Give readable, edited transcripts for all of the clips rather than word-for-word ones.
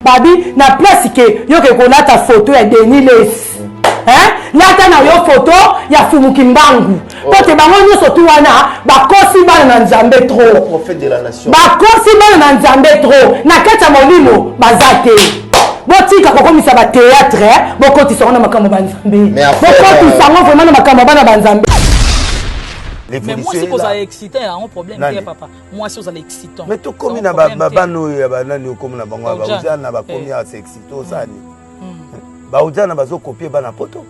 Babi na place que yo ke ko lata photo ya Denis Les. Lata na yo photo ya Fumuki Mbangu. Pote bango nyoso tu wana bakosi bana na Nzambe trop. Prophète de la nation. Bakosi bana na Nzambe trop. Na kata molimo bazate. Botika kokomisa ba théâtre, bokoti sona makambo banzambe. Bokoti sango vraiment na makambo bana banzambe. Mais moi, si vous avez excité, il y a un problème, papa. Moi, si vous avez excité. Mais tout comme il y a babano, il y a banani, comme na bango, baouja na bakomi à sexito, ça ni. Baouja na bazo copier bana poto.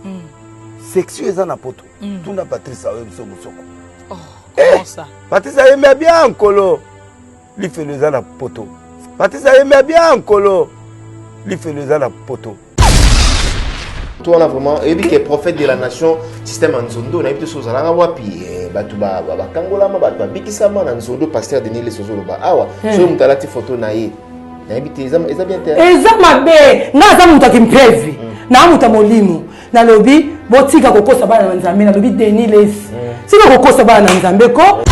Sexueux na poto. Tout na Patrice Awe biso musoko. Oh, comment ça? Patrice aime bien Nkolo. Li fait les na poto. Patrice aime bien Nkolo. Li fait les na poto. Toi on a vraiment et qui est prophète de la nation système Nzondo na biso sozala wapi batu ba kangola ma batu bikisama na Nzondo pasteur Denis Les Sozolo ba awa so mutalati photo na ye na bité eza bien te eza mabe na za muta kimprevi na muta molimo na lobi botika kokosa bana na Nzambe na lobi Denis Les sika kokosa bana na Nzambe ko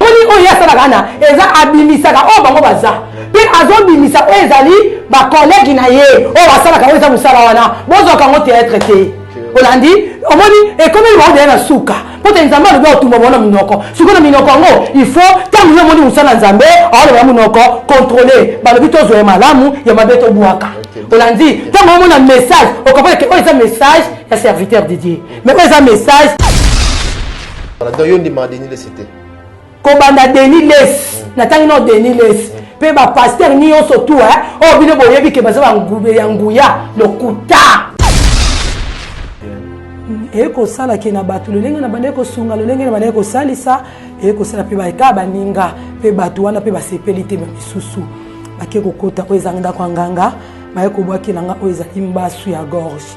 oni oya sala kana eza abimisaka o bango baza pe azobimisa ezali ba collègue na ye o basala ka eza musala wana bozo kango théâtre te olandi omoni e comme il va de na suka pote Nzambe alobi otumba bona minoko siko na minoko ngo il faut tangu yo moni musala Nzambe alo ya minoko contrôler balobi tozo ya malamu ya mabeto buaka olandi tangu mona message o comprendre que eza message ya serviteur de Dieu mais eza message dans yo ndima Denis Les c'était kobanda Denis Les natangi no Denis Les pe ba pasteur ni yo surtout o bino boyebi ke bazaba ngube ya nguya lokuta eko sala ke na batu lolenge na bande ko sunga lolenge na bande ko salisa eko sala pe ba eka baninga pe batu wana pe ba sepelite ba misusu bake ko kota ko ezanga kwa nganga ba eko bwaki nanga o ezali mbasu ya gorge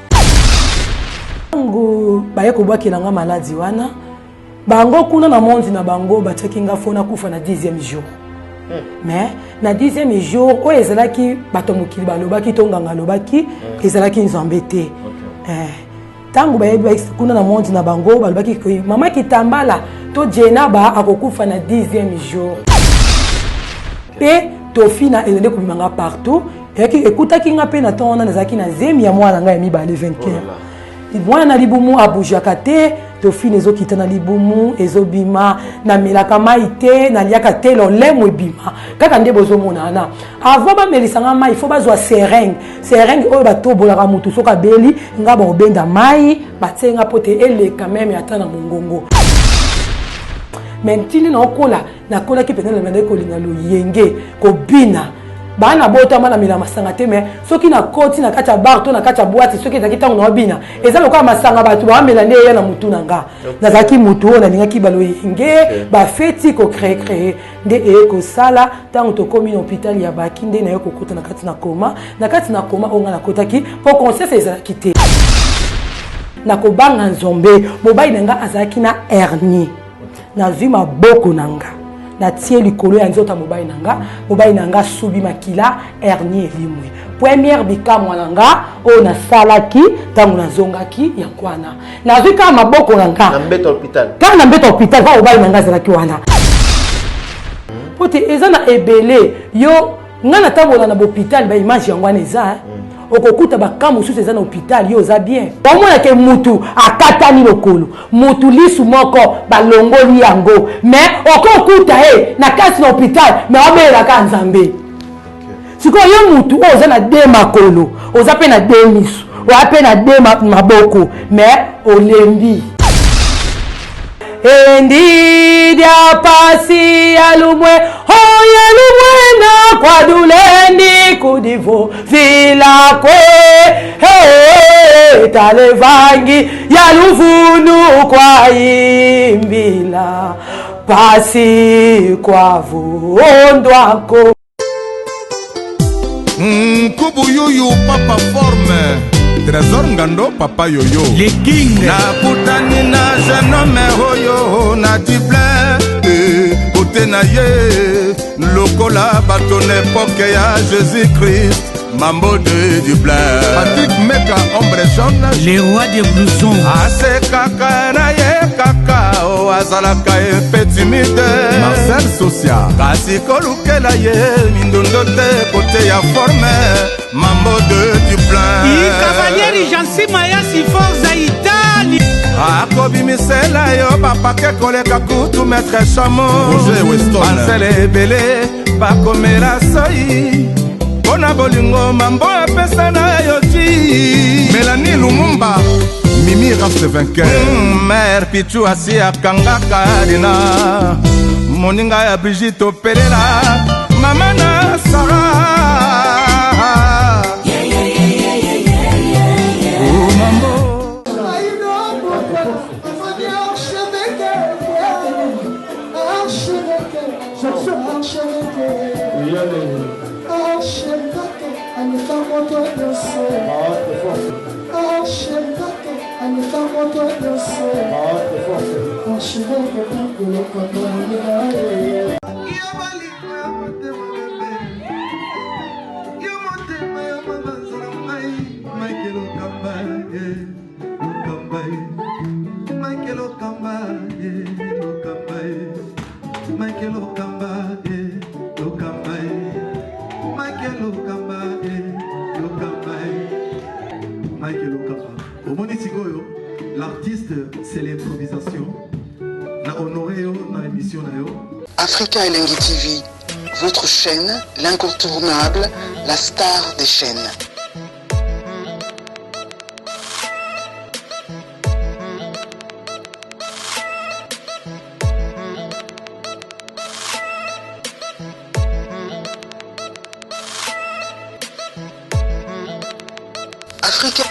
ngo ba eko bwaki nanga maladi wana bango kuna na mondi na bango bataki nga fona kufa na 10e jour mais na 10e jour o ezalaki bato mokili balobaki tonganga lobaki ezalaki Nzambe te tangu bayebi kuna na mondi na bango balobaki ko mama Kitambala to Jenaba akokufa na 10e jour pe tofina elende kubimanga partout ekutaki nga pe na tona nazaki na zemi ya mwana nga ya mibale 20 mwana na libumu abujaka te tofine ezokita na libumu ezobima na melaka mai te na liaka te lolemo ebima kaka nde bozomonana avant bamelisanga mai il faut bazwa seringue oyo batobolaka mutu soki abeli nga baobenda mai batyenga po te eleka meme ata na mongongo me ntili na okola nakolaki pene na mende kolinga loyenge kobina bana bota mana mila masanga te me soki na koti na kati ya bar to na kati ya boîte soki ezaki tango na obina eza lokola masanga batu bamela nde ya na mutu na nga nazalaki mutu oyo nalingaki baloyenge bafeti kocrée nde ekosala tango tokomi na hôpital ya baki nde naye kokota na kati na koma onga nakotaki po conscience ezalaki te nakobanga Nzombe mobali na nga azalaki na hernie nazwi maboko na nga na tie likolo ya nzota mobali nanga subi makila hernie elimwe première bikamwa nanga o na salaki tangu nazongaki ya kwana nazwi kama maboko nanga na mbeto hôpital kana na mbeto hôpital ba mobali nanga zalaki wana pote eza na ebele yo ngana tabola na hôpital ba image yango wana eza okokuta bakamu susu eza na hôpital yo za bien omona ke mutu akatani lokolo mutu lisu moko balongoli yango mais okokuta na kasi na hôpital mais obela ka Nzambe siko yo mutu oza na de makolo oza pe na de misu oza pe na de maboko mais olembi Endidia pasi alumwe hoya lumwe na kwadulendi kudivo vila kwe talevangi yaluvunu kwa imbila pasi kwa vondwako Kubu yuyu papa forme Trésor Ngando papa yoyo Les Kings Nakutani na jeune hoyo na dible Ote na ye Lokola baton époque ya Jésus-Christ Mambo de Dublin. Patrick Meka, ombre jaune. Les rois des blousons. Ase kaka na ye kaka o azalaka epe timide. Marcel Socia. Kasi kolukela ye mindondo te kote ya forme. Mambo de Dublin. Cavalieri Jansi Maya Sifor Zaitali. Akobimisela yo papa ke koleka kutu maître chamo. Roger Weston. Ansele ebele bakomela soi. Bona bolingo mambo apesa na yo ti. Mélanie Lumumba. Mimi reste vainqueur. Mère Pichu asi akangaka dina. Moninga ya Brigitte Opelela. Mama na Sarah. Oh mambo. L'artiste, c'est l'improvisation. La honoré dans l'émission. Africa Elengi TV, votre chaîne, l'incontournable, la star des chaînes.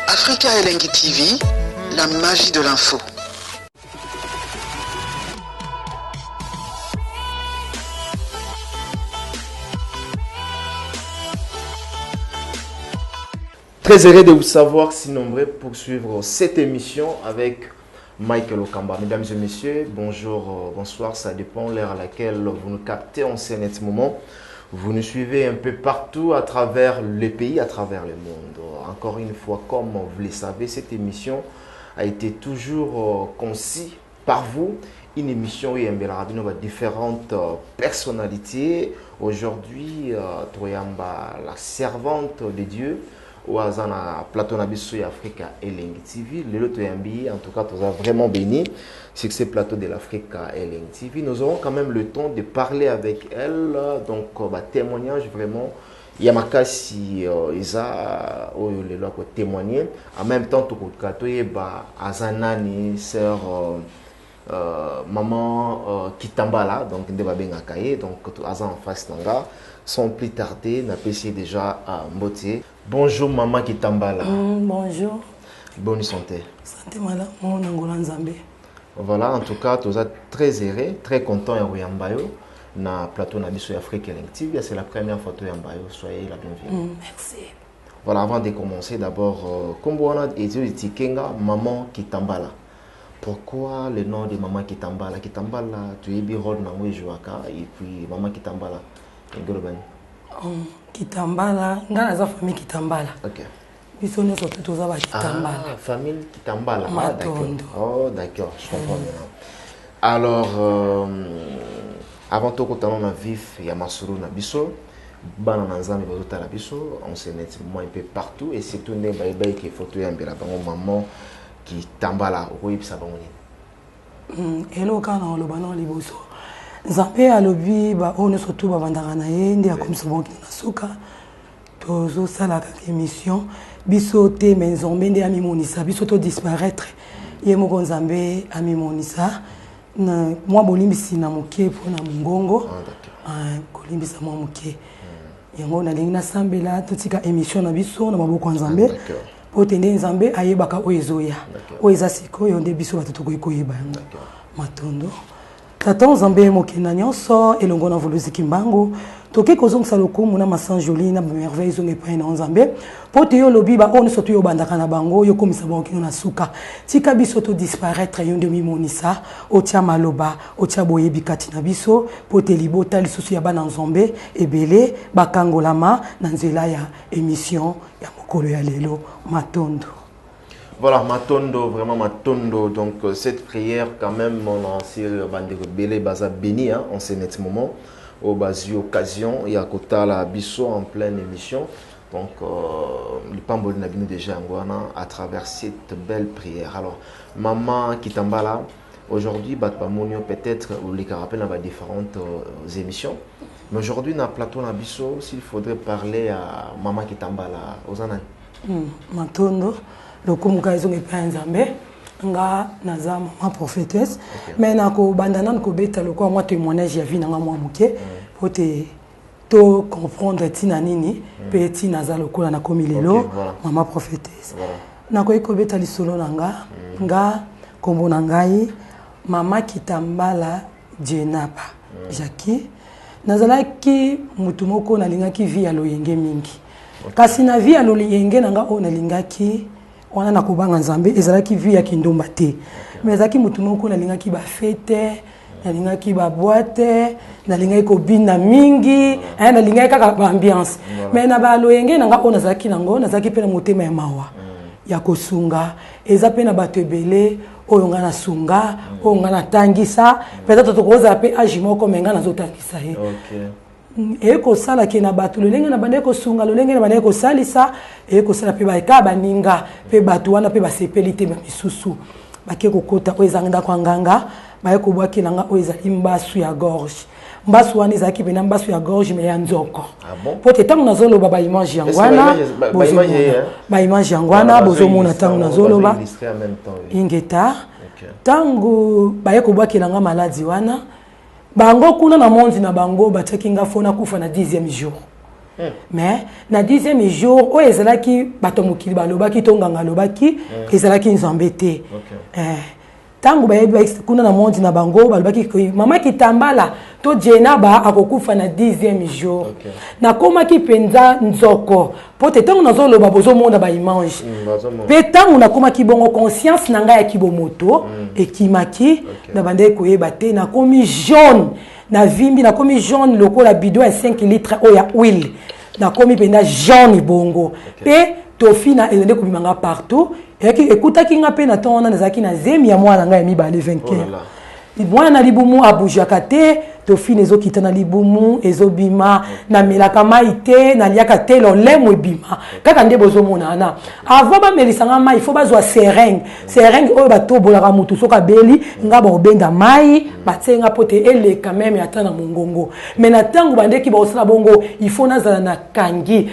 Africa Elengi TV, la magie de l'info. Très heureux de vous savoir si nombreux pour suivre cette émission avec Michael Okamba. Mesdames et messieurs, bonjour, bonsoir, ça dépend l'heure à laquelle vous nous captez en ce moment. Vous nous suivez un peu partout à travers le pays, à travers le monde. Encore une fois, comme vous le savez, cette émission a été toujours conçue par vous. Une émission où il y a différentes personnalités. Aujourd'hui, Troyamba, la servante de Dieu, au Azana Plateau Nabiso et Africa Elengi TV. Le Toyambi, en tout cas, nous avons vraiment béni sur ce plateau de l'Africa Elengi TV. Nous aurons quand même le temps de parler avec elle. Donc, témoignage vraiment. Yamakasi Isa le loi témoigner. En même temps, tout le monde Azanani, sœur maman Kitambala, donc Ndebabengakaye, donc Azan en face Nanga. Sans plus tarder, n'a pas essayé déjà à Mboté. Bonjour maman Kitambala. Bonjour. Bonne santé. Santé madame, mon Angola Nzambé. Voilà, en tout cas, tu es très heureux, très content à Yambayo. Na plateau Nabiso Afrique Elengi TV, c'est la première photo Yambayo. Soyez la bienvenue. Merci. Voilà, avant de commencer, d'abord, comme on a dit, maman Kitambala. Pourquoi le nom de maman Kitambala? Kitambala, tu es birol na Jouaka et puis maman Kitambala. Kitambala, ngana za famille Kitambala. Ok. Biso ne surtout tous aba Kitambala. Ah, famille Kitambala. Ah, d'accord. Oh, d'accord, je comprends maintenant. Alors, avant tout, quand on a vif, il y a Masuru Nabiso, Bana Nanzami Bazota Nabiso, on s'est nettement un peu partout et c'est tout le monde qui est photo et un maman Kitambala. Oui, ça va venir. Hello, quand on le banon liboso. Nzambe alobi ba ono surtout ba bandaka na ye ndi akomisa bonki na suka tozo sala ka émission biso te mais Nzambe ndi amimonisa biso to disparaître ye moko Nzambe amimonisa na mwa bolimbisi na moke po na mongongo kolimbisa mwa moke yango na lingi na sambela totika émission na biso na maboko Nzambe po tende Nzambe ayebaka oezoya oeza sikoyo nde biso batutu koyeba yango matondo Tata Nzambe mokina nyonso elongo na voluzi kimbangu toke kozongisa lokumu na masan joli na merveille zonge epai na nzambe po te yo lobi baoyo soto yo bandaka na bango yo komisa bango kino na suka tika biso to disparaître yo nde mimonisa otia maloba otia boyebi kati na biso po te libota lisusu ya bana nzambe ebele bakangolama na nzela ya émission ya mokolo ya lelo matondo. Voilà, Matondo, vraiment Matondo. Donc, cette prière, quand même, on a aussi Bandé Baza béni en ce moment. Au bas occasion, il y a Kota la Bisso en pleine émission. Donc, le Pambol n'a déjà à travers cette belle prière. Alors, Maman Kitambala, aujourd'hui, peut-être, ou les carapels dans différentes émissions. Mais aujourd'hui, dans le plateau de Bisso, s'il faudrait parler à Maman Kitambala, aux Anan. Matondo. Lokumu kaizong epai nzambe nga naza maman prophétesse mais nako bandana ko beta lokwa moi témoignage ya vie nanga moi muke pour te to comprendre tina nini pe tina za lokola na komilelo maman prophétesse nako ekobeta lisolo nanga nga kombo nangai Mama Kitambala Jenapa Jackie nazalaki mutu moko nalingaki vie ya loyenge mingi kasi na vie ya loyenge nanga o nalingaki wana na kubanga nzambe ezalaki vie ya kindumba te mais ezalaki mutu moko nalingaki ba fete nalingaki ba boîte nalingaki kobina mingi nalingaki kaka ba ambiance mais na ba loyenge nanga ona zalaki nango nazalaki pe na motema ya mawa ya kosunga eza pe na bato ebele oyo nga na sunga oyo nga na tangisa peut-être tokoza pe agi moko menga nazotangisa ye eko sala ke na bato lolenge na bande ko sunga lolenge na bande ko salisa eko sala pe ba ka baninga pe bato wana pe ba sepelite ba misusu bake ko kota oyezanga kwa nganga ba ko bwaki nanga oyezali mbasu ya gorge mbasu wana ezaki pe na mbasu ya gorge me ya nzoko pote tangu nazolo ba image yangwana ba image yangwana bozomona tangu nazolo ba ingeta tangu ba ko bwaki nanga maladi wana bango kuna na mondi na bango bataki nga fona kufa na 10e jour mais na 10e jour o ezalaki bato mokili balobaki to nganga lobaki ezalaki nzambe te tangu bayebi kuna na mondi na bango balobaki Mama Kitambala to Jenaba akokufa na 10e jour na komaki penza nzoko pote tangu nazoloba bozomona ba image pe tangu na komaki bongo conscience na ngai ya kibomoto ekimaki na bande koyeba te na komi jaune na vimbi na komi jaune lokola bidon ya 5 litres oya huile na komi penda jaune bongo pe tofina elende kubimanga partout ekutaki nga pe na tona nazaki na zemi ya mwana nga ya mibale 25 mwana na libumu abujaka te tofine ezokita na libumu ezobima na melaka mai te na liaka te lolemo ebima kaka nde bozomona ana avant bamelisanga mai faut bazwa seringue oyo batobolaka mutu soka beli nga baobenda mai batsenga pote eleka meme ata na mongongo mais na tango bandeki baosala bongo il faut nazala na kangi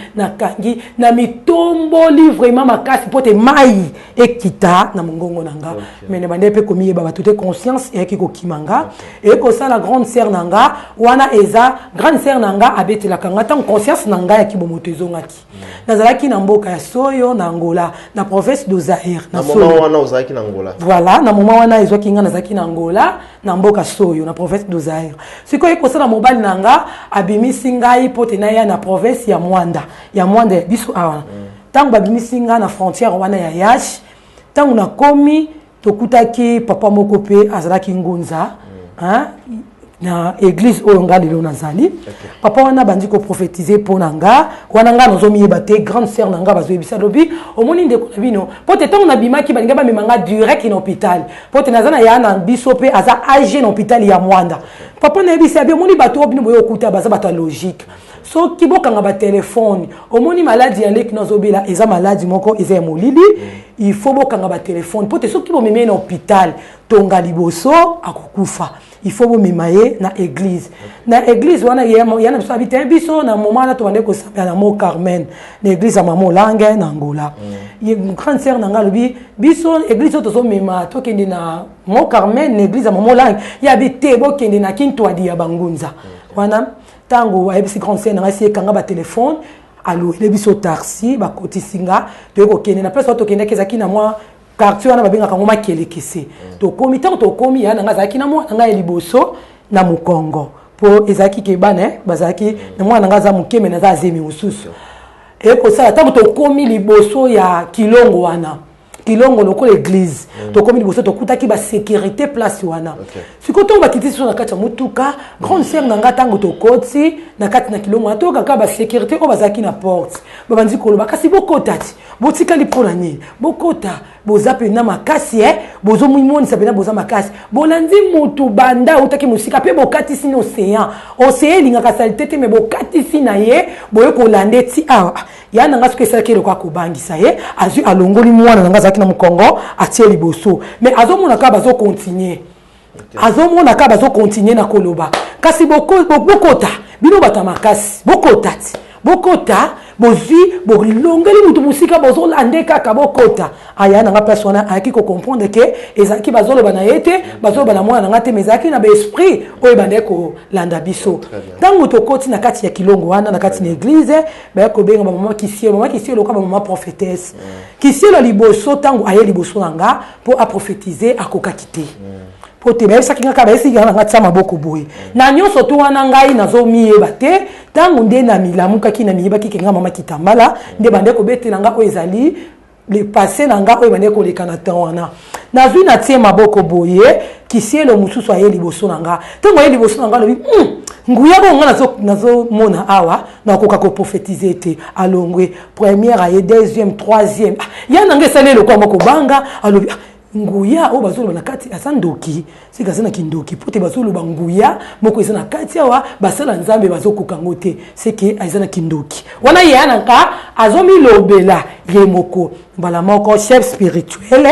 na mitomboli vraiment makasi pote mai ekita na mongongo nanga mais ne bande pe komiyeba bato te conscience eki kokimanga ekosala grande sœur nanga wana eza grande sœur nanga abetelaka nga tant conscience nanga ya kibomoto ezongaki nazalaki na mboka ya Soyo na Angola na province de Zaire na moment wana ozalaki na Angola voilà na moment wana ezwaki nga nazalaki na Angola na mboka Soyo na province de Zaire sikoyo ekosala mobali nanga abimisi ngai pote na ya na province ya Mwanda ya biso awa tango babimisi nga na frontière wana ya Yash tango na komi tokutaki papa moko pe azalaki ngunza na église oyo nga lelo nazali papa wana bandi ko prophétiser pona nga wana nga nazomiyeba te grande sœur nanga bazoyebisa lobi omoni ndeko na bino pote tango na bimaki balinga bamemanga direct na hôpital pote nazana ya na biso pe aza âgé na hôpital ya Mwanda papa na yebisa bi omoni bato obino boyo okuta baza bato logique so kibokanga ba téléphone omoni maladie ya leki nazobela eza maladie moko eza molili il faut bokanga ba téléphone pote so kibomeme na hôpital tonga liboso akokufa il faut bomemaye na église na église wana yana biso habite biso na moment na to bande ko sabela na Mont Carmel na église ya Mama Lange na Angola grande sœur nanga lobi biso église to zo mema to kende na Mont Carmel na église ya Mama Lange ya bite bo kende na Kintwadi ya Bangunza wana tango ayebisi grande sœur nanga si kanga ba téléphone allo le biso taxi ba kotisinga to ko kende na place to kende kezaki na moi quartier wana babengaka ngoma kelekese to komi tango to komi ya nanga zaki na mwana nanga liboso na Mukongo po ezaki ke bana bazaki na mwana ngaza mukeme na za zemi ususu et ko ça tant to komi liboso ya kilongo wana kilongo loko l'église to komi liboso to kutaki ba sécurité place wana sikoto ba kitisi so na kati ya mutuka grande sœur na ngata ngo to koti na kati na kilongo to kaka ba sécurité o bazaki na porte babanzi koloba kasi bokotati botika lipona ni bokota bozape na makasi bozo mwimoni sapena boza makasi bolandi mutu banda utaki musika pe bokati sino océan linga kasalitete me bokati sina ye boye ko lande ti awa yana nga suke sakelo kwa kubangisa ye azu alongoli mwana nga zaki na mukongo atie liboso mais azomona ka bazo continuer azomona ka bazo continuer na koloba kasi bokota bino bata makasi bokota bozwi bolongeli mutu musika bozo lande kaka bokota ayana nga place wana ayaki ko comprendre que ezaki bazolo bana yete bazolo bana mwana nga te mezaki na ba esprit oyo bande ko landa biso tango to koti na kati ya kilongo wana na kati na église ba ko benga mama kisie lo ka mama prophétesse kisie lo liboso tango aye liboso nga pour a prophétiser akoka kité pote ba yesa kinga ka ba yesi nga ngati sama boko boye na nyonso to wana ngai nazo miyeba te tango nde na milamuka kina miyeba kikenga mama kitambala nde bande ko betela nga o ezali le passé nanga o bande ko lekana tawana nazwi na tie maboko boye kisielo mususu aye liboso nanga tango aye liboso nanga lobi nguya bonga nazo mona awa na koka ko prophétiser te alongwe première aye deuxième troisième ya nanga salelo kwa moko banga alobi nguya o bazolo na kati asandoki sika sana kindoki pote bazolo banguya moko ezana kati awa basala nzambe bazokoka ngote seke azana kindoki wana yana ka azomi lobela ye moko bala moko chef spirituel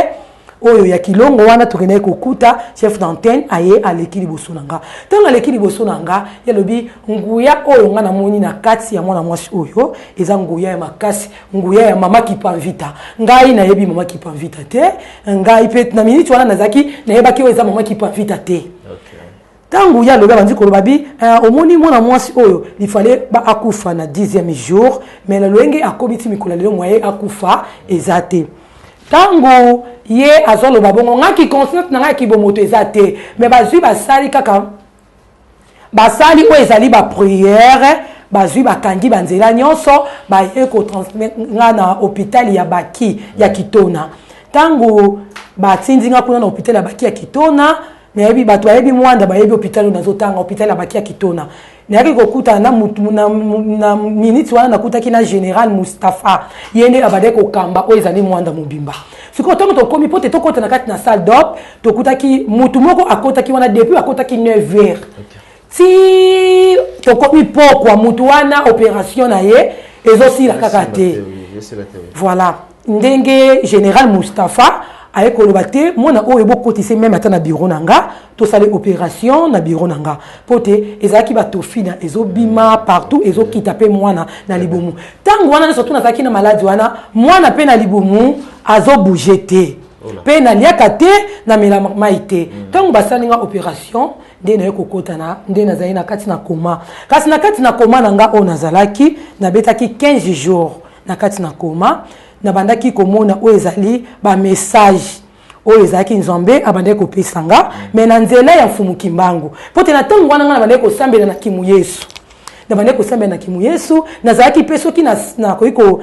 oyo ya kilongo wana tokene kokuta chef d'antenne aye aleki liboso nanga tanga aleki liboso nanga ya lobi nguya oyo nga na moni na kati ya mwana mwasi oyo eza nguya ya makasi nguya ya mama ki panvita ngai na yebi mama ki panvita te ngai pet na minute wana nazaki na yebaki oyo eza mama ki panvita te tangu ya loba banzi koloba bi omoni mwana mwasi oyo il fallait ba akufa na 10e jour mais la loenge akobiti mikola lelo moye akufa ezate tango ye azolo babongo ngaki conscience na ngaki bomoto ezate mais bazui basali kaka basali o ezali ba prière bazui bakangi banzela nyonso ba ye ko transmettre na hôpital ya Baki ya Kitona tango batindinga kuna na hôpital ya Baki ya Kitona mais bato ayebi mwanda ba yebi hôpital nazotanga hôpital ya Baki ya Kitona nayaki kokuta na minute wana nakutaki na général Mustafa yende abade kokamba o ezali mwanda mobimba siko tongo to komi pote to kota na kati na salle d'op to kutaki mutu moko akotaki wana depuis akotaki 9h si to komi pokwa mutu wana opération na ye ezosi la kaka te voilà ndenge général Mustafa aye koloba te mona oyo bokotise même ata na bureau nanga to sale opération na bureau nanga pote ezaki ba tofina ezobima partout ezokita pe mwana na libomu tango wana surtout na zaki na maladie wana mwana pe na libomu azo bouger te pe na liaka te na mela maite tango basalinga opération nde na kokota na nde na zaina kati na koma kasi na kati na koma nanga o nazalaki na betaki 15 jours na kati na koma na bandaki komona o ezali ba message o ezaki nzambe abande ko pesanga mais na nzela ya mfumu kimbangu pote na tango wana ngana bande ko sambela na kimu Yesu na bande ko sambela na kimu Yesu na zaki peso ki na koiko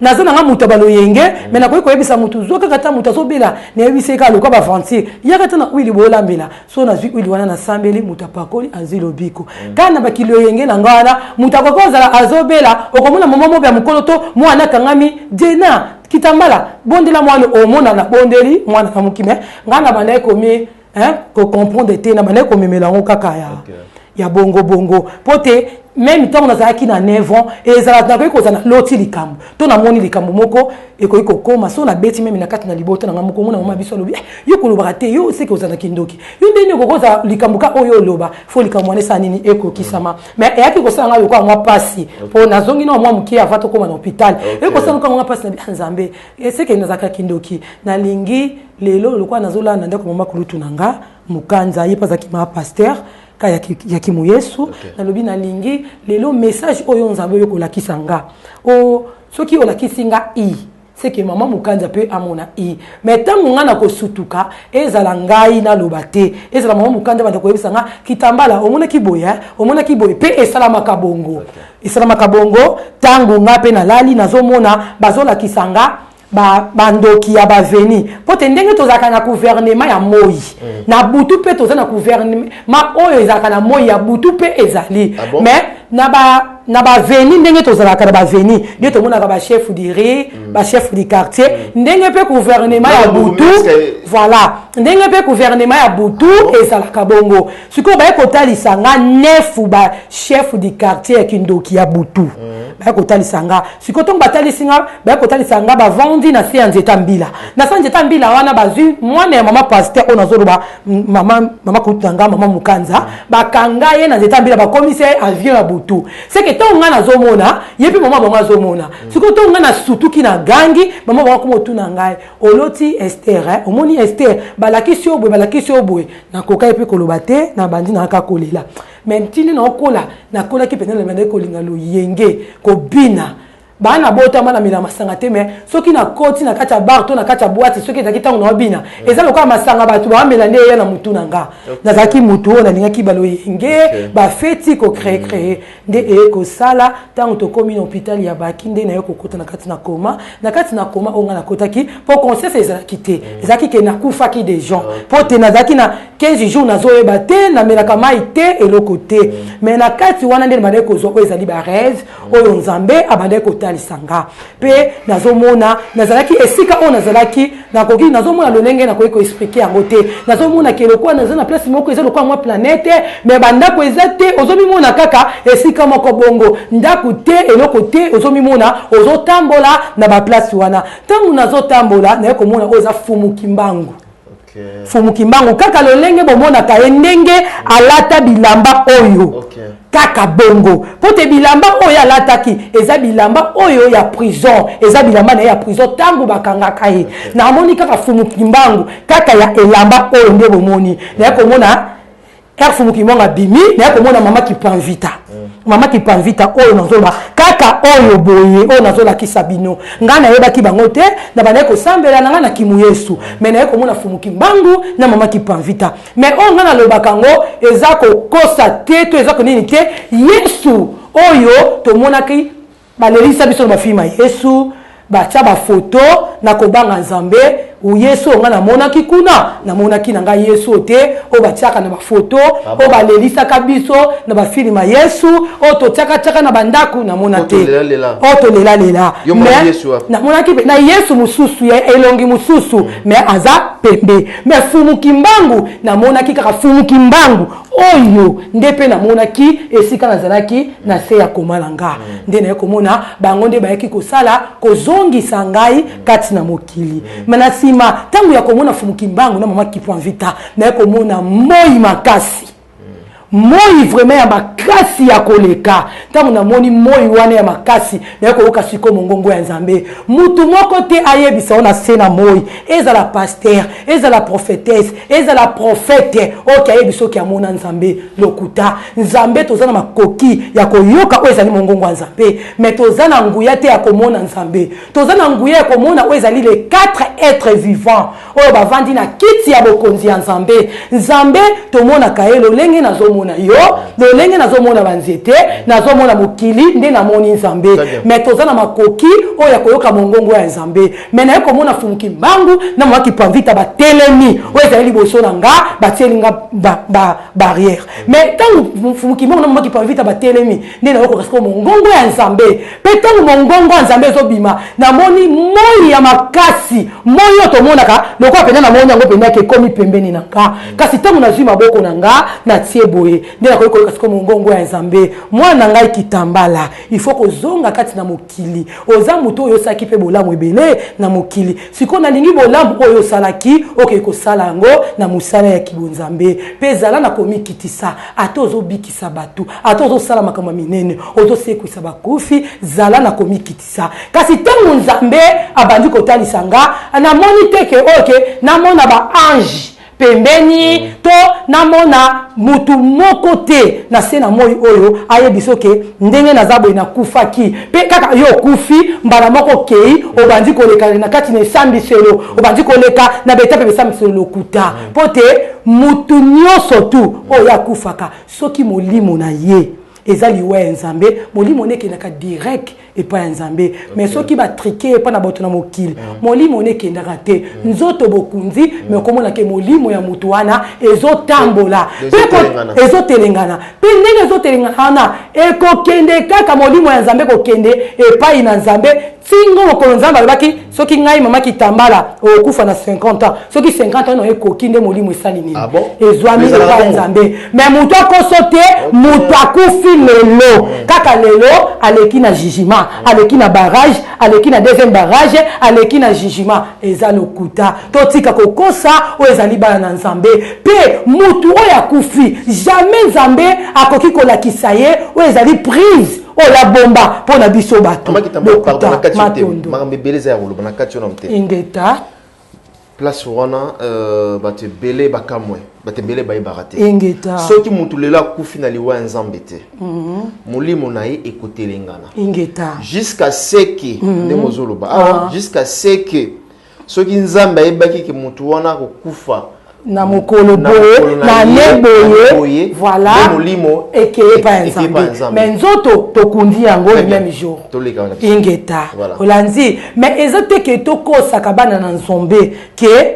na zona nga mutu balo yenge mais na koiko yebisa mutu zoka kata mutu azobela na yebise ka lokwa ba vantir ya kata na wili bolambela so na zwi wili wana na sambeli mutu pakoli azilo biko kana bakilo yenge na ngana mutu akokozala azobela okomona mama mobe ya mukoloto mwana kangami dena kitambala bondela mwana omona na bondeli mwana kamukime ngana banaye komi ko comprendre te na banaye komemela ngo kaka ya bongo pote même temps na zaki na 9 ans ezala na ko zana loti likambo to na moni likambo moko eko koma so na beti même na kati na libota na ngamoko mona mama biso lobi yo ko loba te yo seke ozana kindoki yo ndeni ko koza likambo ka oyo loba fo likambo ane sa nini eko kisama mais eyaki ko sanga yo kwa mwa pasi po na zongi na mwa mukie avato koma na hôpital eko sanga kwa mwa pasi na nzambe seke na zaka kindoki na lingi lelo lokwa nazola na ndeko mama kulutu nanga mukanza yepa za kima pasteur kaya ya kimu Yesu na lobi na lingi lelo message oyo nzambe yo kolakisa nga o soki olakisinga c'est que maman Mukanza peut amona i mais tant ngana ko sutuka ezala ngai na lobate ezala maman Mukanza banda ko yebisanga kitambala omona kiboya pe esala makabongo tangu ngape na lali nazomona bazola kisanga bandoki ya baveni pote ndenge tozaka na gouvernement ya moi na butu pe toza na gouvernement oyo ezaka na moi ya butu pe ezali mais na baveni ndenge tozalaka na baveni nde tomonaka bachef du riz bachef du quartier ndenge pe gouvernement ya butu voilà ndenge pe gouvernement ya butu ezalaka bongo sikoyo baye kotalisa nga nefu bachef du quartier ya kindoki ya butu baye kotalisa nga sikoyo ntongo batalisi nga baye kotalisa nga bavandi na se ya nzeta mbila na se ya nzeta mbila wana bazwi mwana ya mama pasteur oyo nazoloba mama kutu na nga mama Mukanza bakanga ye na nzeta mbila bakomise avion ya butu c'est que tant nga nazomona yepi mama bango azomona sikoyo to nga na sutuki na gangi mama bango komotuna ngai oloti Esther omoni Esther balakisi obwe na koka epe koloba te na bandi na aka kolela mais ntini na okola na kola ki penele bande kolinga lo yenge kobina bana bota mana mila masanga te mais soki na koti na kati ya bar to na kati ya boîte soki ezaki tango na obina eza lokola masanga bato bamela nde ya na mutu na nga nazaki mutu oyo nalingaki balo yenge bafeti créer nde ekosala tango tokomi na hôpital ya baki nde na yo kokota na kati na koma onga na kotaki po conscience ezalaki te ezalaki ke nakufaki des gens po te nazalaki na 15 jours nazoyeba te namelaka mai te eloko te mais na kati wana nde nabandaki kozwa oyo ezali barese oyo nzambe abandaki kotalisanga pe nazomona nazalaki esika oyo nazalaki nakoki nazomona lolenge nakoki koexplike yango te nazomona keloko naza na place moko eza lokola mwa planete mais bandako eza te ozomimona kaka esika moko bongo ndako te eloko te ozomimona ozotambola na baplace wana ntango nazotambola naye komona oyo eza Fumukimbangu Fumukimbangu kaka lolenge bomonaka ye ndenge alata bilamba oyo kaka bongo pote bilamba oyo alataki eza bilamba oyo ya prison eza bilamba na ya prison tango bakangaka ye namoni kaka Fumukimbangu kaka ya elamba oyo nde bomoni naye komona Fumukimbangu bimi naye komona mama Kipanvita oyo nazoba kaka oyo boye oyo nazolakisa bino nga nayebaki bango te na banaye kosambela na nga na kimu Yesu mais naye komona Fumukimbangu na mama Kipanvita mais oyo nga nalobaka ngo eza kokosa te to eza konini te Yesu oyo tomonaki balelisa biso na bafilma Yesu batia bafoto na kobanga Nzambe u Yesu nga namonaki kuna namonaki na nga Yesu te o batiaka na bafoto o balelisaka biso na bafilma Yesu o totiaka na bandako namona te o tolela namonaki na Yesu mususu ya elongi mususu mais aza pembe mais Fumukimbangu namonaki kaka Fumukimbangu oyo ndepe namonaki esika nazalaki na se ya komalanga nde na komona bango nde bayaki kosala kozongisa ngai kati na mokili manasima tangu ya komona Fumukimbangu na mama Kipanvita na komona moi makasi moi vraiment ya makasi ya koleka tangu namoni moi wana ya makasi na koyoka siko mongongo ya Nzambe mutu moko te ayebisa ona sena moi ezala pasteur ezala prophétesse ezala prophète oki ayebiso ki amona Nzambe lokuta Nzambe tozana makoki ya koyoka oyo ezali mongongo ya Nzambe mais tozana nguya te ya komona Nzambe tozana nguya ya komona oyo ezali les 4 êtres vivants oyo bavandi na kiti ya bokonzi ya Nzambe tomona kaelo lenge nazomona yo lolenge nazomona banzete nazomona mokili nde namoni Nzambe mais tozana makoki oyo ya koyoka mongongo ya Nzambe mais naye komona Fumukimbangu na mama Kipanvita batelemi oyo ezali liboso na nga batielinga barrière mais tango Fumukimbangu na mama Kipanvita batelemi nde nayokoka siko mongongo ya Nzambe pe tango mongongo ya Nzambe ezobima namoni moi ya makasi moi oyo tomonaka lokola pena namoni yango pena ke komi pembeni na nga kasi tango nazwi maboko na nga natie boye nde nakoyoka siko mongongo ya Nzambe mwana ngai kitambala il faut kozonga kati na mokili oza mutu oyo saki pe bolamu ebele na mokili siko nalingi bolamu oyo salaki oke kosala yango na musala ya kibonzambe pe zala na komikitisa ata ozobikisa batu ata ozosala makambo minene ozosekwisa bakufi zala na komikitisa kasi tango Nzambe abandi kotalisa nga namoni teke oke namona ba ange pembeni to namona mutu moko te na se na moi oyo ayebiso ke ndenge nazabo na kufaki pe kaka yo kufi mbala moko kei obandi koleka na kati na sambiselo obandi koleka na beta pe sambiselo lokuta pote mutu nyoso tu oyo akufaka soki molimo na ye ezali wa nzambe molimo neke naka direct et pas nzambe mais soki ba triquer pas na boto na mokili molimo neke ndaka te nzoto bokunzi mais komona ke molimo ya mutu wana ezotambola pe ezotelengana pe ndenge ezotelengana ekokende kaka molimo ya nzambe kokende epai na nzambe tingo mokolo nzambe alobaki soki ngai mama kitambala okufa na 50 ans soki 50 ans no ekokinde molimo esali nini ezwami epai nzambe mais mutu akoso te mutu akufi lelo kaka lelo aleki na jugement aleki na barrage aleki na deuxième barrage aleki na jugement eza lokuta totika kokosa o ezali bana na nzambe pe mutu oyo akufi jamais nzambe akoki kolakisa ye o ezali prise o la bomba pona biso bato ingeta place wana bate belé bakamwe bate belé baye barate ingeta soki mutu lela kufi na liwa nzambe te molimo na ye ekotelengana ingeta jusqu'à ce que ndemozoloba jusqu'à ce que soki nzambe ayebaki ke mutu wana kokufa na mokolo boye na neboye voilà molimo ekeye pa nzambe mais nzoto tokundi yango le même jour ingeta olanzi mais ezote ke tokosaka bana na nzombe ke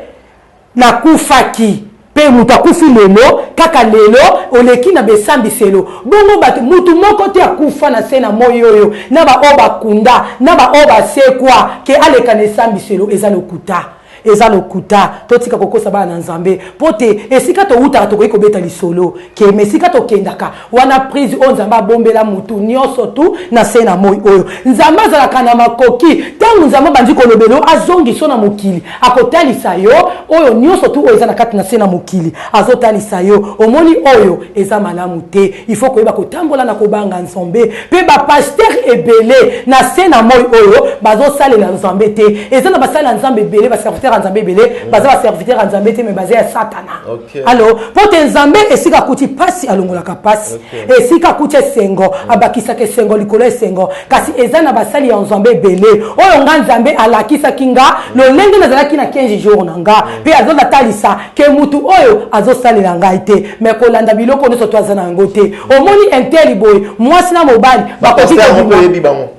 na kufaki pe mutu akufi lelo kaka lelo oleki na besambiselo bongo bato mutu moko te akufa na se na moyo oyo na ba oba kunda na ba oba sekwa ke aleka na esambiselo eza lokuta eza lokuta totika kokosa bana nzambe pote esika to uta to koyi kobeta lisolo ke mesika to kendaka wana prise on nzamba bombela mutu nyoso tu na se na moi oyo nzamba zala kana makoki tangu nzamba bandi kolobelo azongi so na mokili akotalisa yo oyo nyoso tu oyo eza na kati na se na mokili azotalisa yo omoni oyo eza malamu te il faut koyeba kotambola na kobanga nzambe pe ba pasteur ebele na se na moi oyo bazo salela nzambe te eza na basala nzambe ebele ba serviteur nzambe belé baza serviteur nzambe te mais basé à satana alors pour te nzambe esika kuti pasi alongola ka pasi esika kuti sengo abakisa ke sengo likolo sengo kasi ezana basali ya nzambe belé oyo nga nzambe alakisa kinga lolenge nazalaki na 15 jours nanga pe azola talisa ke mutu oyo azosalela ngai te mais kolanda biloko nyonso to azana ngo te omoni inteli boy mwasi na mobali bakotika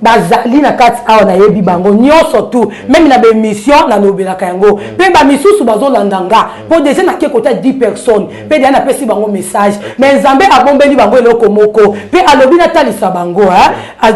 bazali na kati awa na yebi bango nyonso tu même na be mission na lobelaka yango pe ba misusu bazolandanga po déjà na kekota 10 personnes pe dia na pesi bango message mais nzambe abombeli bango eloko moko pe alobi na talisa bango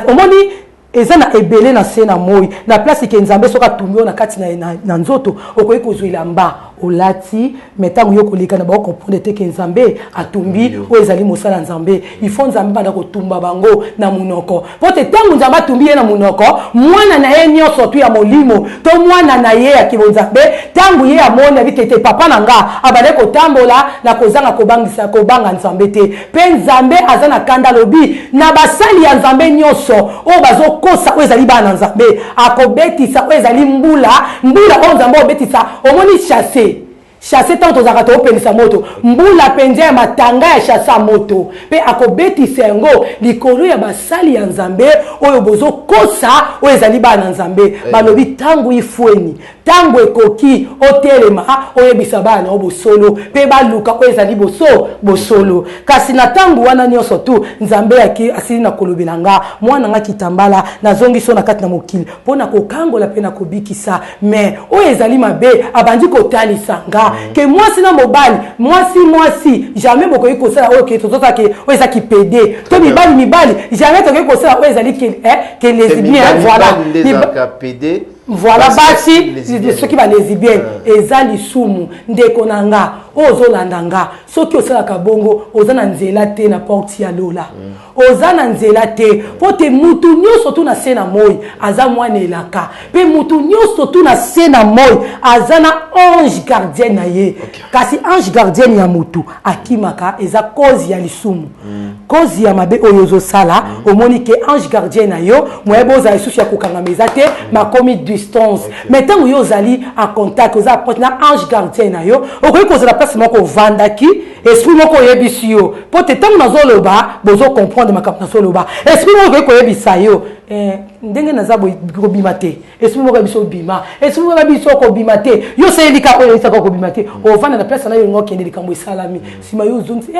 omoni eza na ebele na se na moi na place ke nzambe soka tumbi na kati na nzoto okoyi kozwila mba olati metango yo koleka na ba comprendre te ke nzambe atumbi o ezali mosala nzambe il faut nzambe banda kotumba bango na munoko pote tango nzambe atumbi ye na munoko mwana na ye nyonso tu ya molimo to mwana na ye ya kibonzambe tango ye amoni abitete papa na nga abale kotambola na kozanga kobangisa kobanga nzambe te pe nzambe aza na kanda lobi na basali ya nzambe nyonso o bazokosa o ezali bana nzambe akobetisa o ezali mbula o nzambe obetisa omoni chasser tant aux arato penisa moto mbula penja matanga ya chassa moto pe akobeti sengo likolo ya basali ya nzambe oyo bozo kosa o ezali bana nzambe balobi tangu ifweni tangu ekoki otelema oyebisa bana obosolo pe baluka o ezali bosolo kasi na tangu wana nyonso tu nzambe yaki asili na kolobelanga mwana nga kitambala na zongi so na kati na mokili pona kokangola pe na kobikisa mais o ezali mabe abandi kotalisa nga que mwasi na mobali mwasi jamais bokoyi kosala oyo ke tozota ke o eza ki pede to mibali jamais tokoyi kosala o ezali ke lesbien voilà basi soki ba lesbienne eza lisumu ndeko nanga ozolanda nga soki osalaka bongo oza na nzela te na porte ya lola oza na nzela te pote mutu nyonso tu na se na moi aza mwana elaka pe mutu nyonso tu na se na moi aza na ange gardien na ye kasi ange gardien ya mutu akimaka eza cause ya lisumu cause ya mabe oyo ozosala omoni ke ange gardien na yo moyeba ozala lisusu ya kokangama eza te makomi distance mais tant yo zali en contact oza approche na ange gardien na yo okoki kozala place moko ovandaki esprit moko oyebisi yo po te ntango nazoloba bozo comprendre makambo nazoloba esprit moko okoki koyebisa yo ndenge naza kobima te esprit moko biso bima esprit moko biso kobima te yo seyelika oyo isaka kobima te ovanda na place na yo ngokende likambo esalami sima yo zonzi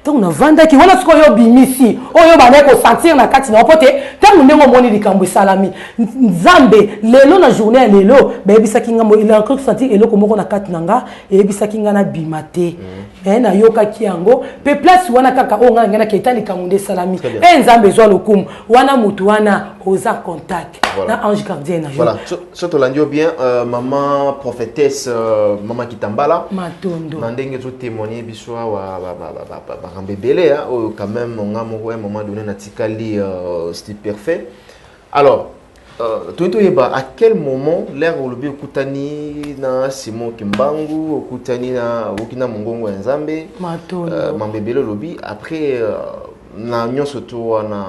ntango navandaki wana sikoyo yo bimisi oyo banaye kosentir na kati na po te ntango ndenge omoni likambo esalami nzambe lelo na journée ya lelo bayebisaki nga il a encore senti eloko moko na kati na nga eyebisaki nga na bima te nayokaki yango mpe place wana kaka oyo nga na keta likambo nde esalami nzambe ezwa lokumu wana mutu wana oza contact na ange gardien na yo. Voilà, surtout l'andio bien maman prophétesse maman Kitambala Matondo. Nandenge zo témoigner biswa wa bambebele quand même on a un moment donné natikali c'était parfait. Alors Toto yeba à quel moment l'air olobi okutani na Simon Kimbangu okutani na okina mongongo ya Nzambe Matondo. Mambebele olobi après na nyonso to wana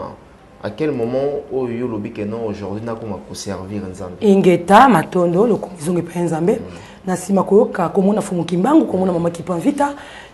à quel moment oyo lobi que non aujourd'hui na koma ko servir Nzambe ingeta Matondo lokomizonge pa Nzambe na sima koyoka komona fumu Kimbangu komona mama Kipanvita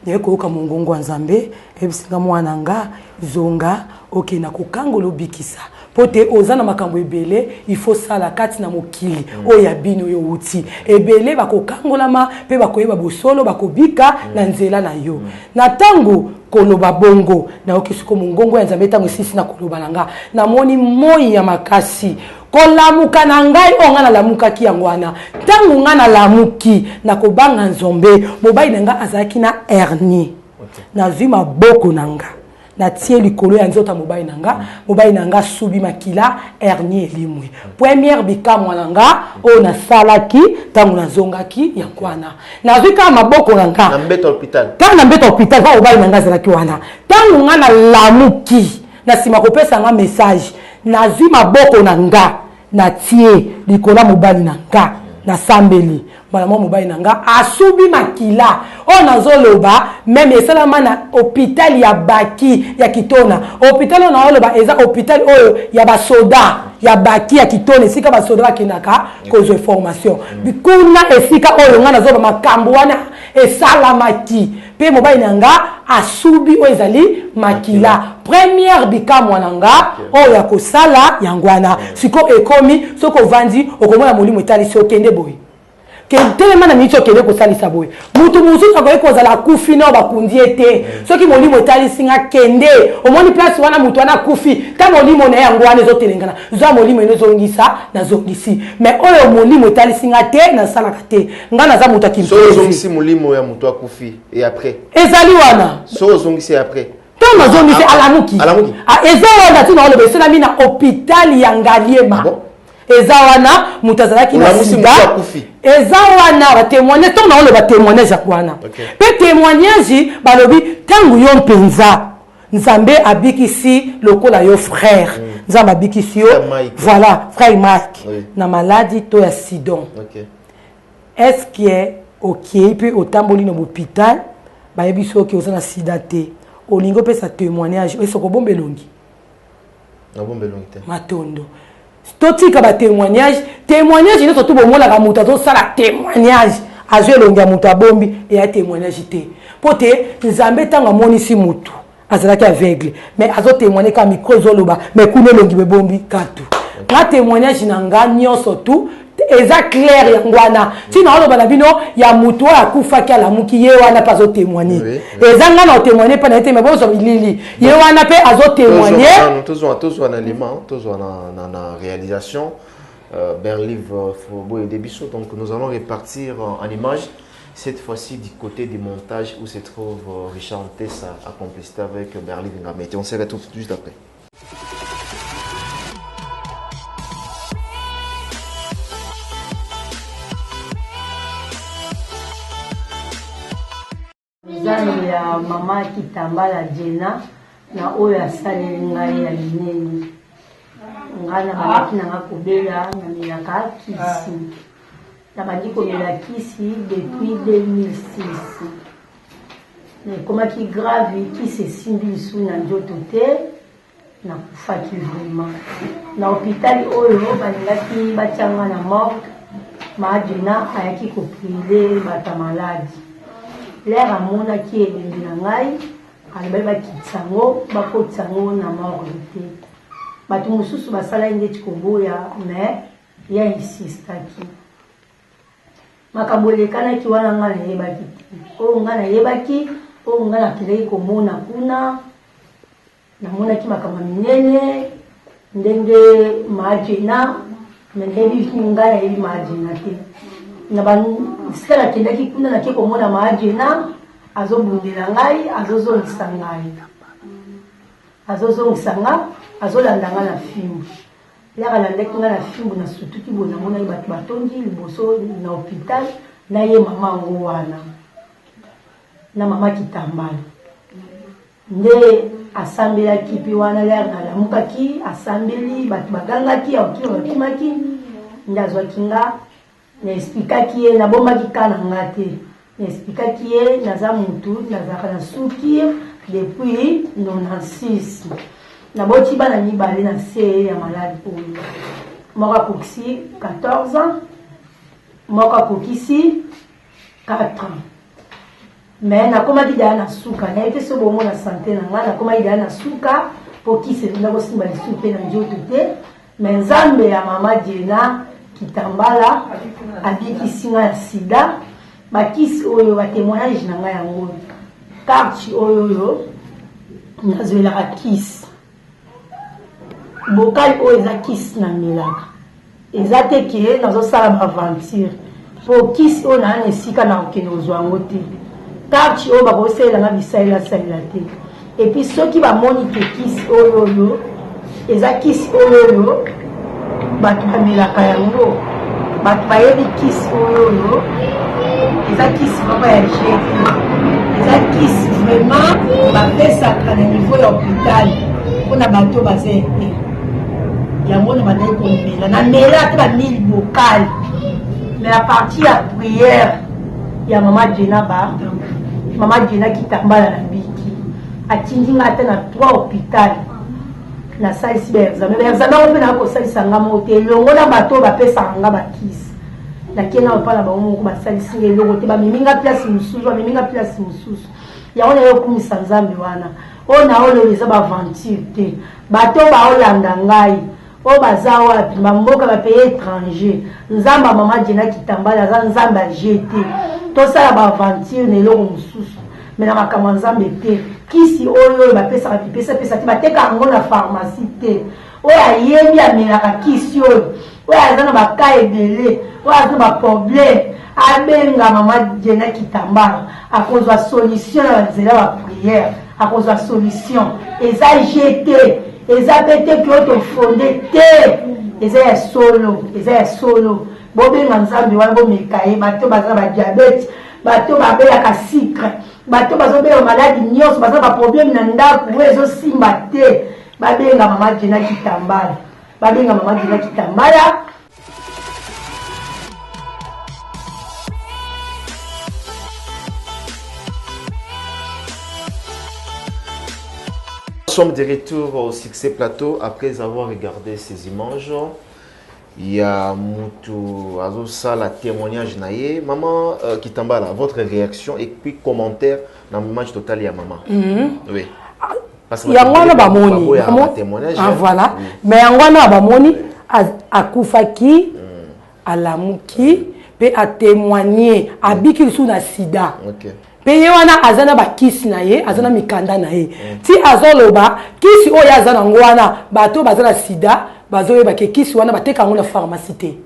ne koyoka mongongo wa Nzambe ebisinga mwana nga zonga okena kokango lobikisa pote ozana makambo ebele il faut sala kati na mokili oya bino yo uti ebele bakokangolama pe bakoyeba bosolo bakobika na nzela na yo na tango koloba bongo na okisuko mongongo ya Nzambe tango sisi na koloba nanga na moni moi ya makasi kolamuka na ngai onga na lamuka ki yangwana tango nga na lamuki na kobanga nzombe mobai nanga azaki na hernie na zima boko nanga na tie likolo ya nzota mobai nanga subi makila hernie elimwe première bikamwa nanga o na salaki tango na zongaki yankwana na zika maboko nanga na mbeta hôpital tango na mbeta hôpital ba mobai nanga zalaki wana tango nga na lamuki na sima kopesa nga message na zwi maboko nanga na tie likola mobali nanga na sambeli malamo mobali nanga asubi makila o nazoloba même esalama na hôpital ya Baki ya Kitona hôpital na oloba eza hôpital oyo ya basoda ya Baki ya Kitona esika basoda bakinaka kozo formation bikuna esika oyo nga nazoba makambo wana esalamaki pe mobali nanga asubi oyo ezali makila première bikamwa nanga oyo ya kosala yangwana siko ekomi soko vandi okomona molimo etalisi okende boye telema na miniti okende kosalisa boye mutu mosusu akoki kozala kufi na bakundi ete soki molimo etalisi nga kende omoni place wana mutu wana kufi ta molimo na yango wana ezotelengana zwa molimo ezongisa nazongisi mais oyo molimo etalisi nga te nasalaka te nga naza mutu akimozongisi molimo ya mutu akufi et après ezali wana ozongisi après to nazongisi alamuki eza wana tina oloba esalami na hôpital ya Ngaliema eza wana mutu azalaki na sida eza wana batémoignage to na oloba témoignage wana pe témoignage balobi tangu yo mpenza Nzambe abikisi lokola yo frère Nzambe abikisi yo voilà frère Marc na maladie to ya sidon est-ce que ok pe otamboli na hôpital bayebiso ok ozana sida te olingo pesa témoignage esoko bombelongi na bombelongi te Matondo totika ba témoignage ne surtout bomona ka mutu azosala témoignage azwe longa mutu abombi et ya témoignage te pote Nzambe tanga monisi mutu azalaki aveugle mais azo témoigner ka micro zoloba mais kuno longi bebombi katu na témoignage na nga nyonso tout eza clair yangwana tina oloba na bino ya mutu akufaki alamuki ye wana pa azo témoigner eza nga na témoigner pa na ete mais bozo bilili ye wana pe azo témoigner tous un élément tous na réalisation Berliv Fobo et Debisso donc nous allons repartir en images cette fois-ci du côté du montage où se trouve Richard Tessa en complicité avec Berliv Ngamete on se retrouve juste après. Zani ya mama Kitambala Jena na oyo asaleli ngai ya lineni ngai na bandaki nanga kobela na melaka kisi na bandi komela kisi depuis 2006 ekomaki grave kisi esimbi lisu na nzoto te na kufaki vraiment na hôpital oyo balingaki batianga na morgue maajena ayaki koprile bata maladi lere amonaki elenge na ngai alobai bakitisa yango bakotisa yango na morgue te bato mosusu basalaki ndeti koboya mais ya insistaki makambo elekanaki wana ngai nayebaki te oyo ngai nayebaki oyo ngai nakelaki komona kuna namonaki makambo minene ndenge maajena me ndebi ngai nayebi maajena te na basika nakendaki kuna nake komona maajena azobundela ngai azozongisa nga azolanda nga na fimbu yaka landaki nga na fimbu na sutuki boye namonaki bato batondi liboso na hôpital na ye mama yango wana na mama Kitambala nde asambelaki mpe wana lere nalamukaki asambeli bato bagangaki aoki bakimaki nde azwaki nga naesplikaki ye nabombaki ka na nga te naesplikaki ye naza mutu nazalaka na suki depuis 96 naboti bana mibale na se ya maladi oyo moko akokisi 14 ans moko akokisi 4 ans mais nakomaki daya na suka nayebi te so bomona sante na ngai nakomaki daya na suka mpo kisi elinga kosimba lisusu mpe na nzoto te mais nzambe ya mama Diena Kitambala abikisi ngai ya sida bakisi oyo batémoignage na ngai yango karti oyo nazwelaka kisi bokali oyo eza kisi na melaka eza te ke nazosala baaventure mpo kisi oyo naa na esika na kokende ozwa yango te karti oyo bakosalelanga bisalelasalela te epuis soki bamoni ke kisi oyo eza kisi oyo bato bamelaka yango bato bayebi kisi oyo eza kisi papa ya jefe eza kisi vraiment bapesaka na niveau ya hôpital mpona bato baza ete yango na bandaki komela na mela te bamili bokali mais à partir ya prière ya mama Diena Kitambala na biki atindi nga ate na 3 hôpital nasalisi baexamen oyo mpe nakosalisa nga moko te elongo na bato oyo bapesaka nga bakisi nakenda opa na bango moko basalisi nga eloko te bameminga place mosusu yango naye okumisa nzambe wana oyo naolelo eza baaventure te bato baolanda ngai oyo baza wapi bamboka bapaye étranger nzambe ya mama Diena Kitambala aza nzambe ya je te tosala baaventure na eloko mosusu me na makambo ya nzambe te kisi oyo bapesaka pesa te batekaka yango na pharmacie te oyo ayebi amelaka kisi oyo aza na baka ebele oyo aza na baproblème abenga mama Diena Kitambala akozwa solution na banzela baprière akozwa solution eza jete eza mpe te ke oyo tofonde te eza ya solo bobenga nzambe wana bomeka ye bato baza na badiabete bato babelaka sucre bato bazobela maladi nyonso baza na baproblème na ndako oyo ezosimba te babenga mama Diena Kitambala Nous sommes de retour au Succès Plateau après avoir regardé ces images. Il y a Moutou Azosa, la témoignage naïe. Maman Kitambala, votre réaction et puis commentaire dans le match total, il y a maman. Oui. Il y a un témoignage. Voilà. Mais il y a un Akufaki, Alamuki, peut témoigner, à Biki sous la sida. Peye wana azana ba kisi na ye azana mikanda na ye ti azoloba kisi oyo azana ngwana bato bazana sida bazoye ba kisi wana bateka ngo na pharmacie te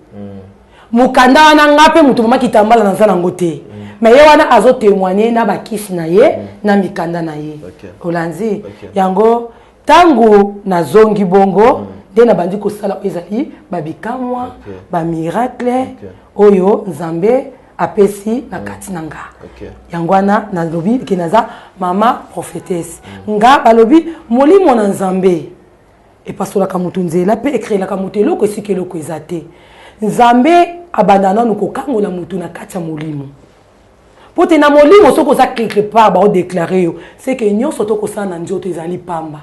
mukanda wana ngape mutu mama Kitambala na zana ngote mais ye wana azo témoigner na ba kisi na ye na mikanda na ye olanzi yango tangu na zongi bongo nde na bandi ko sala ezali ba bikamwa ba miracle oyo nzambe apesi na kati nanga yangwana na lobi kenaza mama prophétesse nga balobi molimo na nzambe e pasola ka mutu nzela pe écrire la ka mutu eloko sikelo ko ezate nzambe abandana nuko kangola mutu na kati ya molimo pote na molimo soko za quelque part ba o déclarer yo c'est que nyo soto ko sana nzoto ezali pamba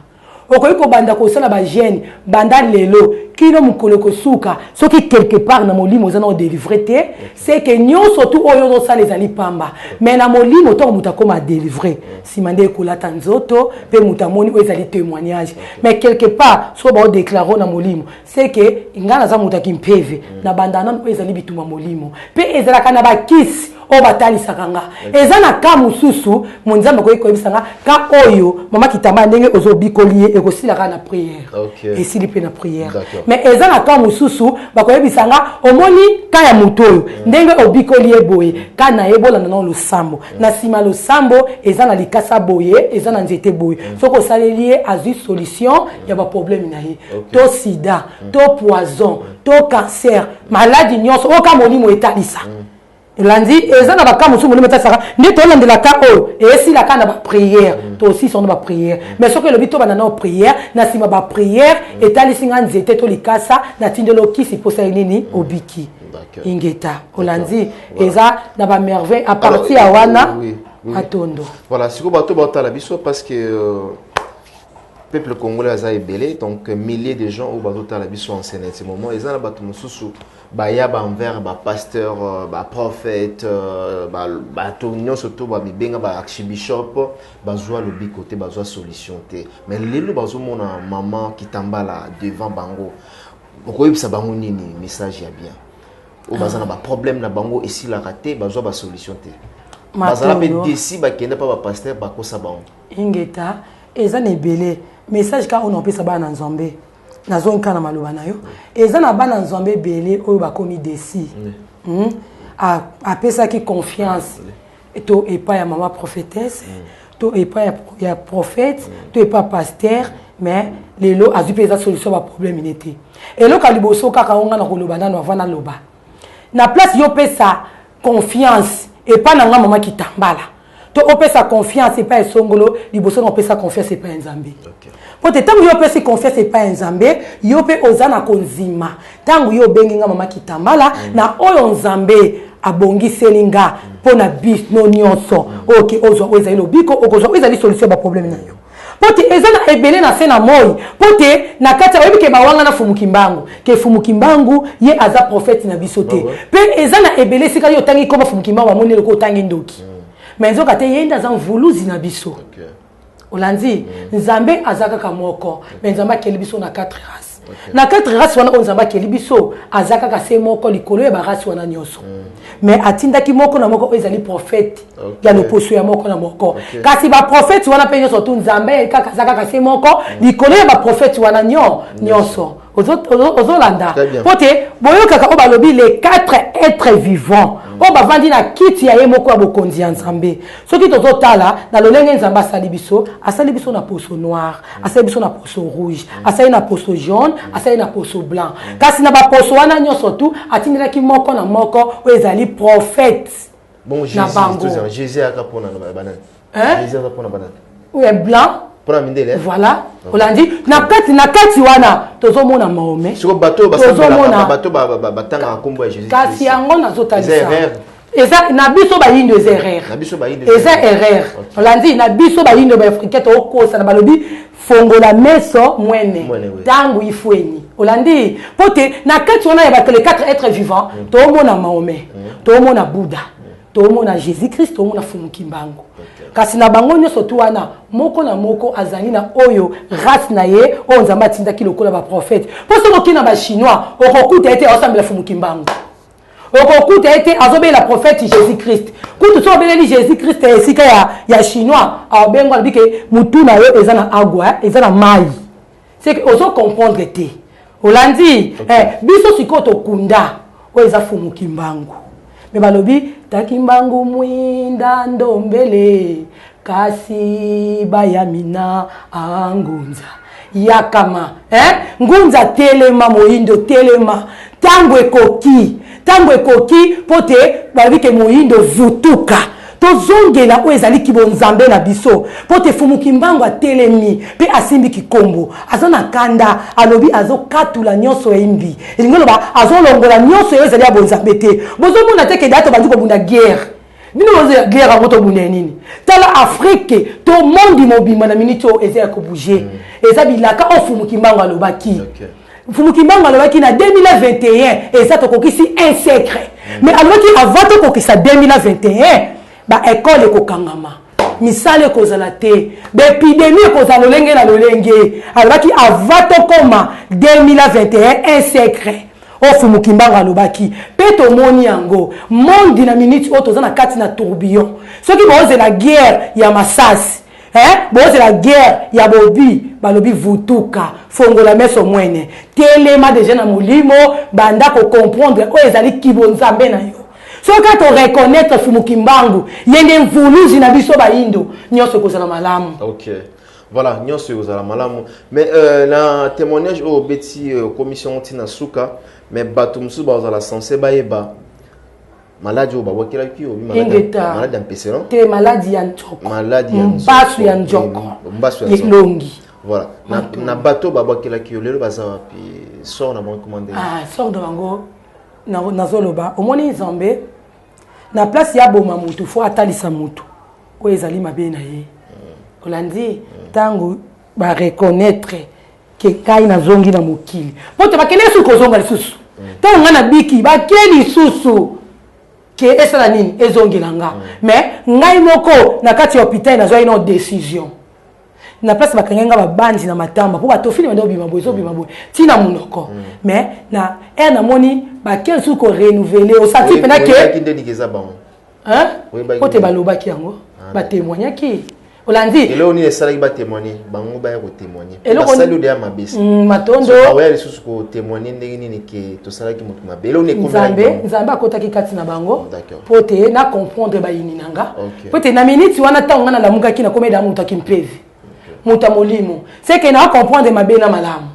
okoki kobanda kosala ba gene banda lelo kino mukolo kosuka soki quelque part na molimo za na délivrer te c'est que nyonso tout oyo zo sala ezali pamba mais na molimo to muta koma délivrer si mande kolata nzoto pe mutamoni oyo ezali témoignage mais quelque part so ba déclarer na molimo c'est que ngana za muta kimpeve na bandana oyo ezali bituma molimo pe ezala kana ba kiss o batali sakanga ezana ka mususu monzamba ko ekoyebisanga ka oyo mama kitamba ndenge ozobikoliye ekosila kana prière et s'il pe na prière mais ezana ka mususu bakoyebisanga omoni ka ya mutoyo ndenge obikoliye boye kana ebola na lo sambo na sima lo sambo ezana likasa boye ezana nzete boye soko salelier azu solution ya ba problème na ye to sida to poison to cancer maladie nyonso oka molimo etalisa Lundi, et ça n'a pas comme nous mettons ça. Nous tombons de la cas et si la cas n'a pas prière, toi aussi son pas prière. Mais ce que le bito banana prière, n'a si ma pas prière et t'as les signes zété to likasa, n'a tinde lo qui si posa nini obiki. Ingeta. Lundi, et ça n'a pas merveille à partir à wana à tondo. Voilà, si vous bateau bateau la biso parce que peuple congolais a belé donc milliers de gens au bateau la biso en scène en ce moment et ça n'a pas tout sous baya ba envers ba pasteur ba prophète ba tonyo surtout ba bibenga ba archbishop ba joie le bikoté ba joie solution té mais lelo bazo mona maman qui tambala devant bango okoyi sa bango nini message ya bien o bazana ba problème na bango et si la raté ba joie ba solution té bazala pe desi ba kende pa ba pasteur ba kosa bango ingeta eza ne belé message ka on pesa ba na nzambe na zone kana maloba na yo eza na bana nzambe belé oyo bakomi desi a pesa ki confiance to et pas ya maman prophétesse to et pas ya prophète to et pas pasteur mais lelo azu pesa solution ba problème inete et lo kaliboso kaka onga na koloba na vana loba na place yo pesa confiance et pas na maman ki tambala to opesa confiance et pas songolo liboso na opesa confiance et pas nzambe pote tangu yo pesa confiance et pas nzambe yo pe ozana konzima tangu yo benginga mama kitambala na oyo nzambe abongi selinga pona bis no nyonso OK ozo ezali lobiko ozo ezali solution ba problème na yo pote ezana ebele na sena moi pote na kata oyebike bawanga na fumukimbangu ke fumukimbangu ye aza prophète na bisote pe ezana ebele sika yo tangi koma fumukimbangu amoni loko tangi ndoki mais nzoka te yenda za mvuluzi na biso Olandi nzambe azaka kamoko mais nzamba keli biso na 4 races na 4 races wana nzamba keli biso azaka ka se moko likolo ya ba races wana nyoso mais atindaki moko na moko ezali prophète ya loposo ya moko na moko kasi ba prophète wana pe nyoso tu nzambe kaka azaka ka se moko likolo ya ba prophète wana nyoso ozolanda pote boyo kaka o balobi les 4 êtres vivants o bavandi na kiti ya ye moko ya bokonzi ya nzambe soki tozotala na lolenge nzambe asali biso na poso noir asali biso na poso rouge asali na poso jaune asali na poso blanc kasi na baposo wana nyonso tu atindelaki moko na moko oyo ezali prophète bon Jésus akapona na banane Jésus akapona banane oui blanc voilà olandi na kati wana tozomona Mahomet siko bato batanga kombo ya Jésus kasi yango nazotalisa eza na biso ba yindo eza erreur olandi na biso ba yindo ba africain to kosa na balobi fongola meso mwene tangu ifweni olandi pote na kati wana ya ba les 4 êtres vivants tozomona Mahomet tozomona Bouddha tozomona Jésus Christ tozomona Fumukimbangu kasi na bango nyonso tu wana moko na moko azali na oyo race na ye o nzamba tindaki lokola ba prophète po so okina ba chinois okokuta ete osambela Fumukimbangu okokuta ete azobela prophète Jésus Christ kutu so obeleli Jésus Christ esika ya chinois abengo albike mutu na yo eza na agwa eza na mai c'est que ozo comprendre te olandi biso sikoto kunda o eza Fumukimbangu me balobi takimbangu mwinda ndombele kasi bayamina angunza yakama ngunza telema moyindo telema tango ekoki pote balobike moyindo zutuka tozongela o ezali kibonzambe na biso pote Fumukimbangu atelemi pe asimbi kikombo azana kanda alobi azokatula nyonso embi elingolo ba azolongola nyonso ezali abonzambe te bozomona te ke dato banzi ko bunda guerre bino oza guerre yango tobunda nini tala Afrique to monde mobimba na minute oyo eza ya kobouger eza bilaka oyo Fumukimbangu alobaki Fumukimbangu alobaki na 2021 eza tokokisi un secret mais alobaki avant tokokisa 2021 ba école ekokangama misale kozala te bépidémie kozala lolenge na lolenge alobaki avant tokoma 2021 un secret o Fumukimbangu alobaki pe tomoni yango monde na minute oyo toza na kati na tourbillon soki bozela guerre ya masasi bozela guerre ya bobi balobi vutuka fongola meso mwene telema déjà na molimo banda ko comprendre o ezali kibonzambe na yo soki to reconnaître Fumukimbangu yende mvuluzi na biso bayindo nyonso kozala malamu. OK. Voilà, nyonso kozala malamu. Mais na témoignage au beti commission tina suka mais bato musu bazala censé bayeba maladie oba wakila ki obi maladie empêchement te maladie ya njoko maladie ya mbasu ya njoko mbasu ya longi voilà na bato ba wakila ki lelo baza pi sort na bon commander sort de bango na zoloba omoni Nzambe na place ya boma mutu fo atalisa mutu o ezali mabe na ye olandi tango ba reconnaître que kai na zongi na mokili bote bakene su kozonga lisusu tango ngana biki bakeli susu ke esala nini ezongilanga mais ngai moko na kati ya hôpital na zo ino décision na place bakangenga babandi na matamba po batofini bando bima bozo bima boy tina munoko mais na na moni bakeli su ko renouveler au sati pena ke bote balobaki yango ba témoignaki Olandi. Et là on est salarié ba témoigner, bango ba ko témoigner. Ba salu de mabisi. Matondo. Ah ouais, les sous ko témoigner ndenge nini ke to salarié ki mutu mabe. Là on est combien? Nzambe akotaki kati na bango. D'accord. Pote na comprendre ba yini nanga. Pote na minute wana tango na lamuka ki na komeda mutu akimpevi. Muta molimo. C'est que na comprendre mabe na malamu.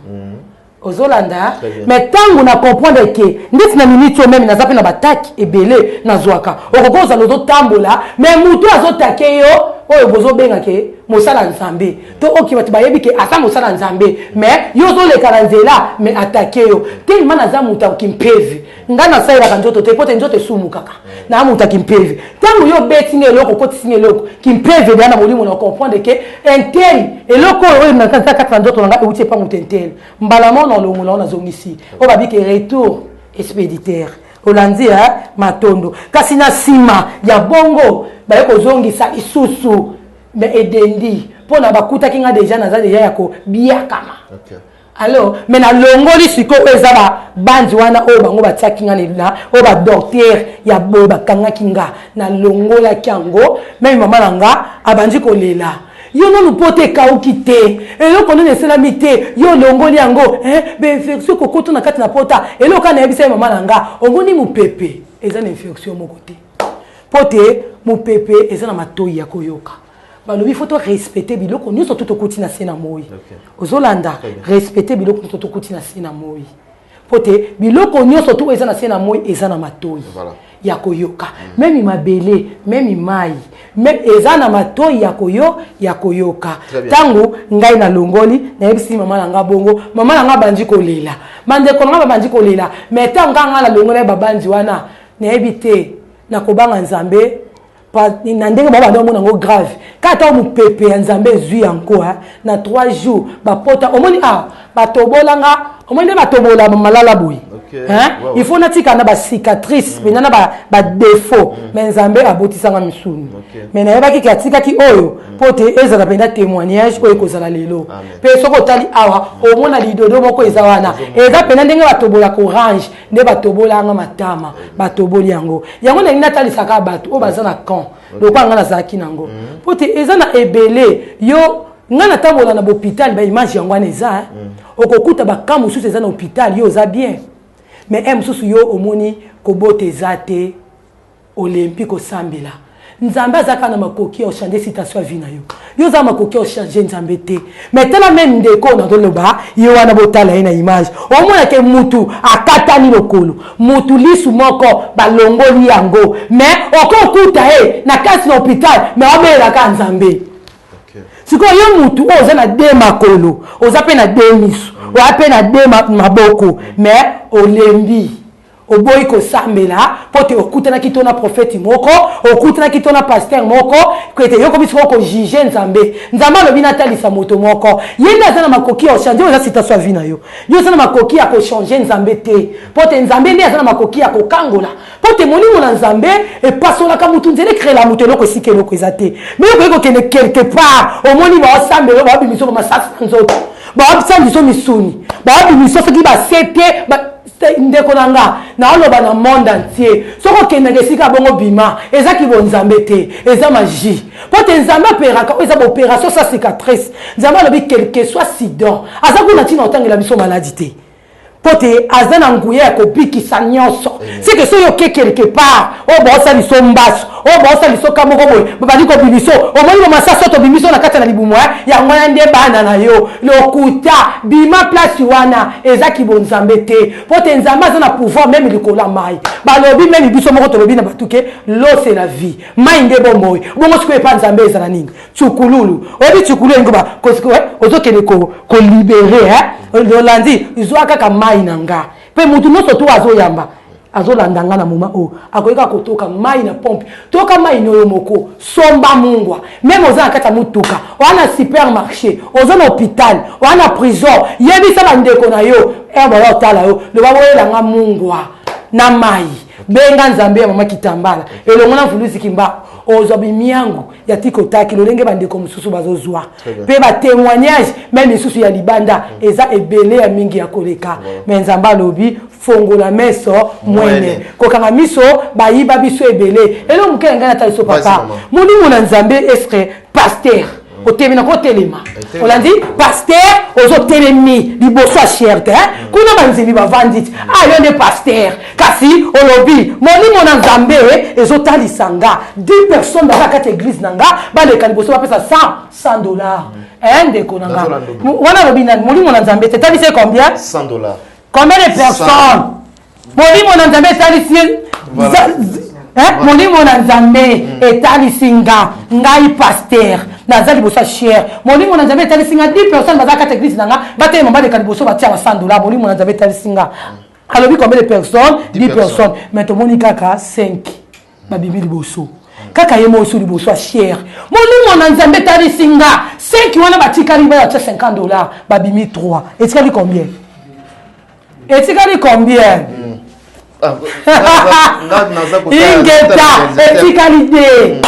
Ozolanda mais tango na comprendre que ndeti na minute même na zape na bataki ebele na zwaka. Okokoza lozo tambola mais mutu azotake yo oyo bozo benga ke mosala Nzambe to oki bati bayebi ke ata mosala Nzambe mais yo zo le karanzela mais attaquer yo te mana za muta kimpevi ngana saira kanjoto te pote njoto sumu kaka na muta kimpevi tango yo betinge eloko kotisinge eloko kimpevi bana molimo na comprendre que intel eloko oyo na kanta kata njoto nga uti pa mutentel mbala mona longola na zongisi o babi ke retour expéditeur Olandia matondo kasi na sima ya bongo ba ko zongisa isusu me edendi pona bakuta kinga deja na za deja yako biakama. OK. Alors mais na longoli siko eza ba bandi wana o bango batia kinga na o ba docteur ya bo bakanga kinga na longola kyango même mama nanga abandi kolela yo no pote kauki te eloko no neselami te yo longoli yango be infection kokoto na kati na pota eloko na yebisa mama nanga omoni mupepe eza na infection moko te pote mupepe eza na matoyi ya koyoka balobi faut respecter biloko nyonso to tokoti na sena moi ozolanda respecter biloko nyonso tokoti na sena moi pote biloko nyonso to eza na sena moi eza na matoyi ya koyoka même mabele même mai même eza na matoyi ya koyoka tango ngai na longoli na yebisi mama nanga bongo mama nanga bandi kolela mande ko nga bandi kolela mais tango nga na longoli babandi wana na yebite na kobanga Nzambe pa na ndenge baba ndo mona ngo grave kata mu pepe ya Nzambe zui yango na 3 jours ba pota omoni batobolanga omoni batobola malala boy il faut natika na ba cicatrice mais na ba défaut mais Nzambe abotisanga misuni mais na yeba ki katika ki oyo pote ezala penda témoignage oyo kozala lelo pe soko tali awa omona lidodo moko ezawana eza penda ndenge batobola orange nde batobolanga matama batoboli yango na ninatali saka bato o bazana camp lokwa ngana zaki nango pote eza na ebele yo ngana tabola na hôpital ba image yango eza okokuta ba kamu susu eza na hôpital yo za bien mais mususu yo omoni kobote zate olympique osambela Nzambe azaka na makoki o changer citation vie na yo za makoki o changer Nzambe te mais tala même ndeko na doloba yo wana botala ina image omona ke mutu akatani lokolo mutu lisu moko balongoli yango mais okokuta na kasi na hôpital mais obela ka Nzambe siko yo mutu oza na de makolo oza pe na de misu oza pe na de maboko mais olembi oboyi kosambela po te okutanaki to na prophète moko okutanaki to na pasteur moko ko ete yoko biso ko juger nzambe nzambe alobi natalisa moto moko yenda aza na makoki ya changer oza citation ya vie na yo yo aza na makoki ya ko changer nzambe te po te nzambe nde aza na makoki ya kokangola po te molimo na nzambe epasolaka mutu nzele créela moto eloko esika eloko eza te mais okoki kokende quelque part omoni baosambela baobimiso bamasasi na nzoto baobisambisa misuni baobimiso soki basete ndeko na nga naoloba na monde entier soko okendaka esika bongo bima eza kibonzambe te eza magie po te nzambe aperaka oyo eza baopération sa cicatrice nzambe alobi quelque soit sidan aza kuna ntina otangela biso maladi te po te aza na nguya ya kobikisa nyonso seke soki oke quelque part oyo baosaliso mbaso oyo baosaliso ka moko boye babandi kobimiso omoni bamasasi tobimiso na kati na libumu yango ya nde bana na yo lokuta bima place wana eza kibonzambe te po te nzambe aza na pouvoir meme likolo ya mai balobi meme biso moko tolobi na batuke l'eau c'est la vie mai nde bomoi bongo sikoyo epa nzambe eza na nini tsukululu oyebi tsukululu elingo ozokende kolibere olandi izwa kaka mai na nga mpe mutu nyonso to azoyamba azolanda nga na moma oyo akoyeka kotoka mai na pompe toka mai na oyo moko somba mungwa meme oza na kati ya mutuka oza na supermarché oza na hôpital oza na prison yebisa bandeko na yo baya otala yo loba boyelanga mungwa na mai benga nzambe ya mama kitambala elongo na mfulusi kimba ozwa bimiangu ya tikotaki lolenge bandeko mosusu bazozwa pe ba témoignage même isusu ya libanda eza ebele ya mingi ya koleka mais nzambe alobi fongola meso mwene kokanga miso bayiba biso ebele elo mukele ngana ta biso papa moni mona nzambe estre pasteur otemi na kotelema olandi pasteur ozotelemi liboso chierte kuna banzimi bavanditi ayo nde pasteur kasi olobi molimo na nzambe ezotalisanga 10 personnes dans la église nanga baleka liboso bapesa $100 ndeko nanga wana lobi na molimo na nzambe etalisi combien $100 combien de personnes molimo na nzambe etalisi molimo na nzambe etalisi ngai pasteur naza liboso cher molimo na nzambe etalisi 10 personnes baza kati église nanga batelema baleka liboso batia $100 molimo na nzambe etalisi alobi combien de personnes 10 personnes mais tomoni kaka 5 babimi liboso kaka ye moso liboso cher molimo na nzambe etalisi 5 wana batikali bayatia $50 babimi 3 etikali combien ingeta etikali de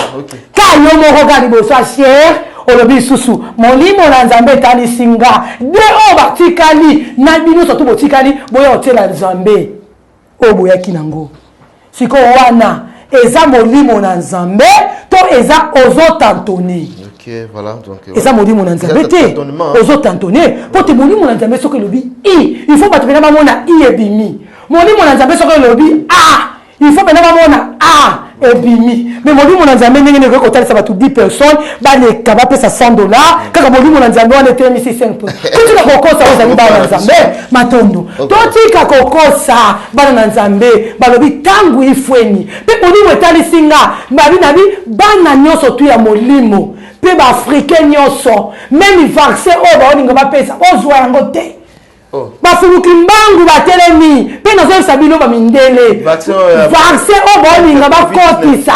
kayo moko ka liboso cher olobi susu molimo na nzambe etalisi de oyo batikali na bino soto botikali boya otela nzambe oyo boyaki nango siko wana eza molimo na nzambe to eza ozotantone eza molimo na nzambe te ozotantone po te molimo na nzambe soki elobi il faut bato pena bamona ebimi molimo na nzambe soki elobi il faut pena bamona ebimi mais molimo na nzambe ndenge nenge kotalisa bato 10 personnes baleka bapesa $100 kaka molimo na nzambe wana etelemisi 5 totika kokosa ozali bana na nzambe matondo totika kokosa bana na nzambe balobi ntango ifweni mpe molimo etalisi nga babinabi bana nyonso tu ya molimo mpe baafrikain nyonso meme vaccin oyo baolinga bapesa ozwa yango te bafuluki mbangu batelemi mpe nazoyebisa bino bamindele vaccin oyo baolinga bokotisa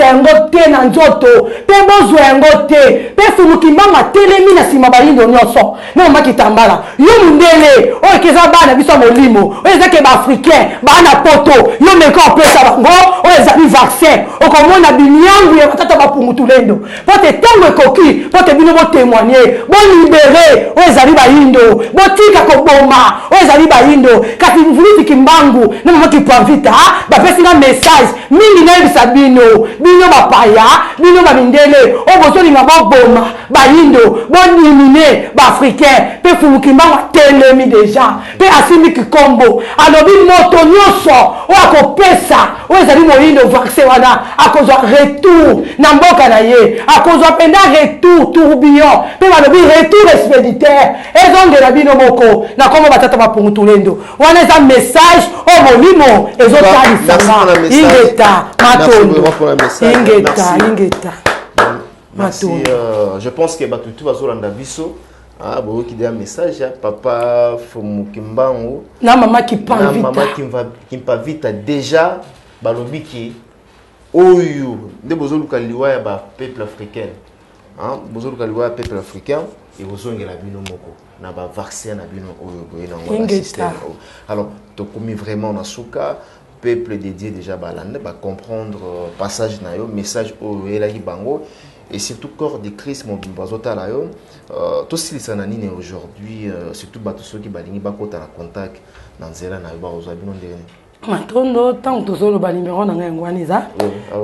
yango te na nzoto mpe bozwa yango te mpe fuluki mbangu atelemi na nsima bayindo nyonso mema kitambala yo mindele oyo ekeza bana biso ya molimo oyo ezake baafrikain bana poto yo meka opesa bango oyo ezali vaccin okomona bimiangu ya batata bapungutulendo po te ntango ekoki po te bino botémoigne bolibere oyo ezali bayindo botika koboma oyo ezali bayindo kasi mvulitiki mbangu na mama kipavita bapesinga message mingi nayebisa bino bapaya bino bamindele oyo bozolinga boboma bayindo bonimine baafrikain mpe fuluki mbangu atelemi deja mpe asimbi kikombo alobi moto nyonso oyo akopesa oyo ezali moyindo vaccin wana akozwa retour na mboka na ye akozwa penda retour tourbillon mpe balobi retour expéditaire ezongela bino moko na kombo batata bapungutulendo wana eza message oyo molimo ezotalisanga ingeta matondo ingeta Merci, je pense que Batutu va sur l'andaviso. Ah, bon, qui dit un message, papa Fumukimbango. Na maman qui parle vite. Maman qui va vite déjà, balobiki. Oyo, de bozo lukaliwa ya ba peuple africain. Hein, bozo lukaliwa ya peuple africain et bozo ngela bino moko na ba vaccin na bino oyo boye na ngwa système. Alors, to komi vraiment na suka peuple dédié déjà balande ba comprendre passage na yo message oyo elaki bango. Et surtout corps de Christ mon bazota la yo tout ce qui sananine aujourd'hui surtout bato ceux qui balingi bakota na contact na nzela na yo ba ozo bino ndene Matondo tant que solo ba numéro na ngwaniza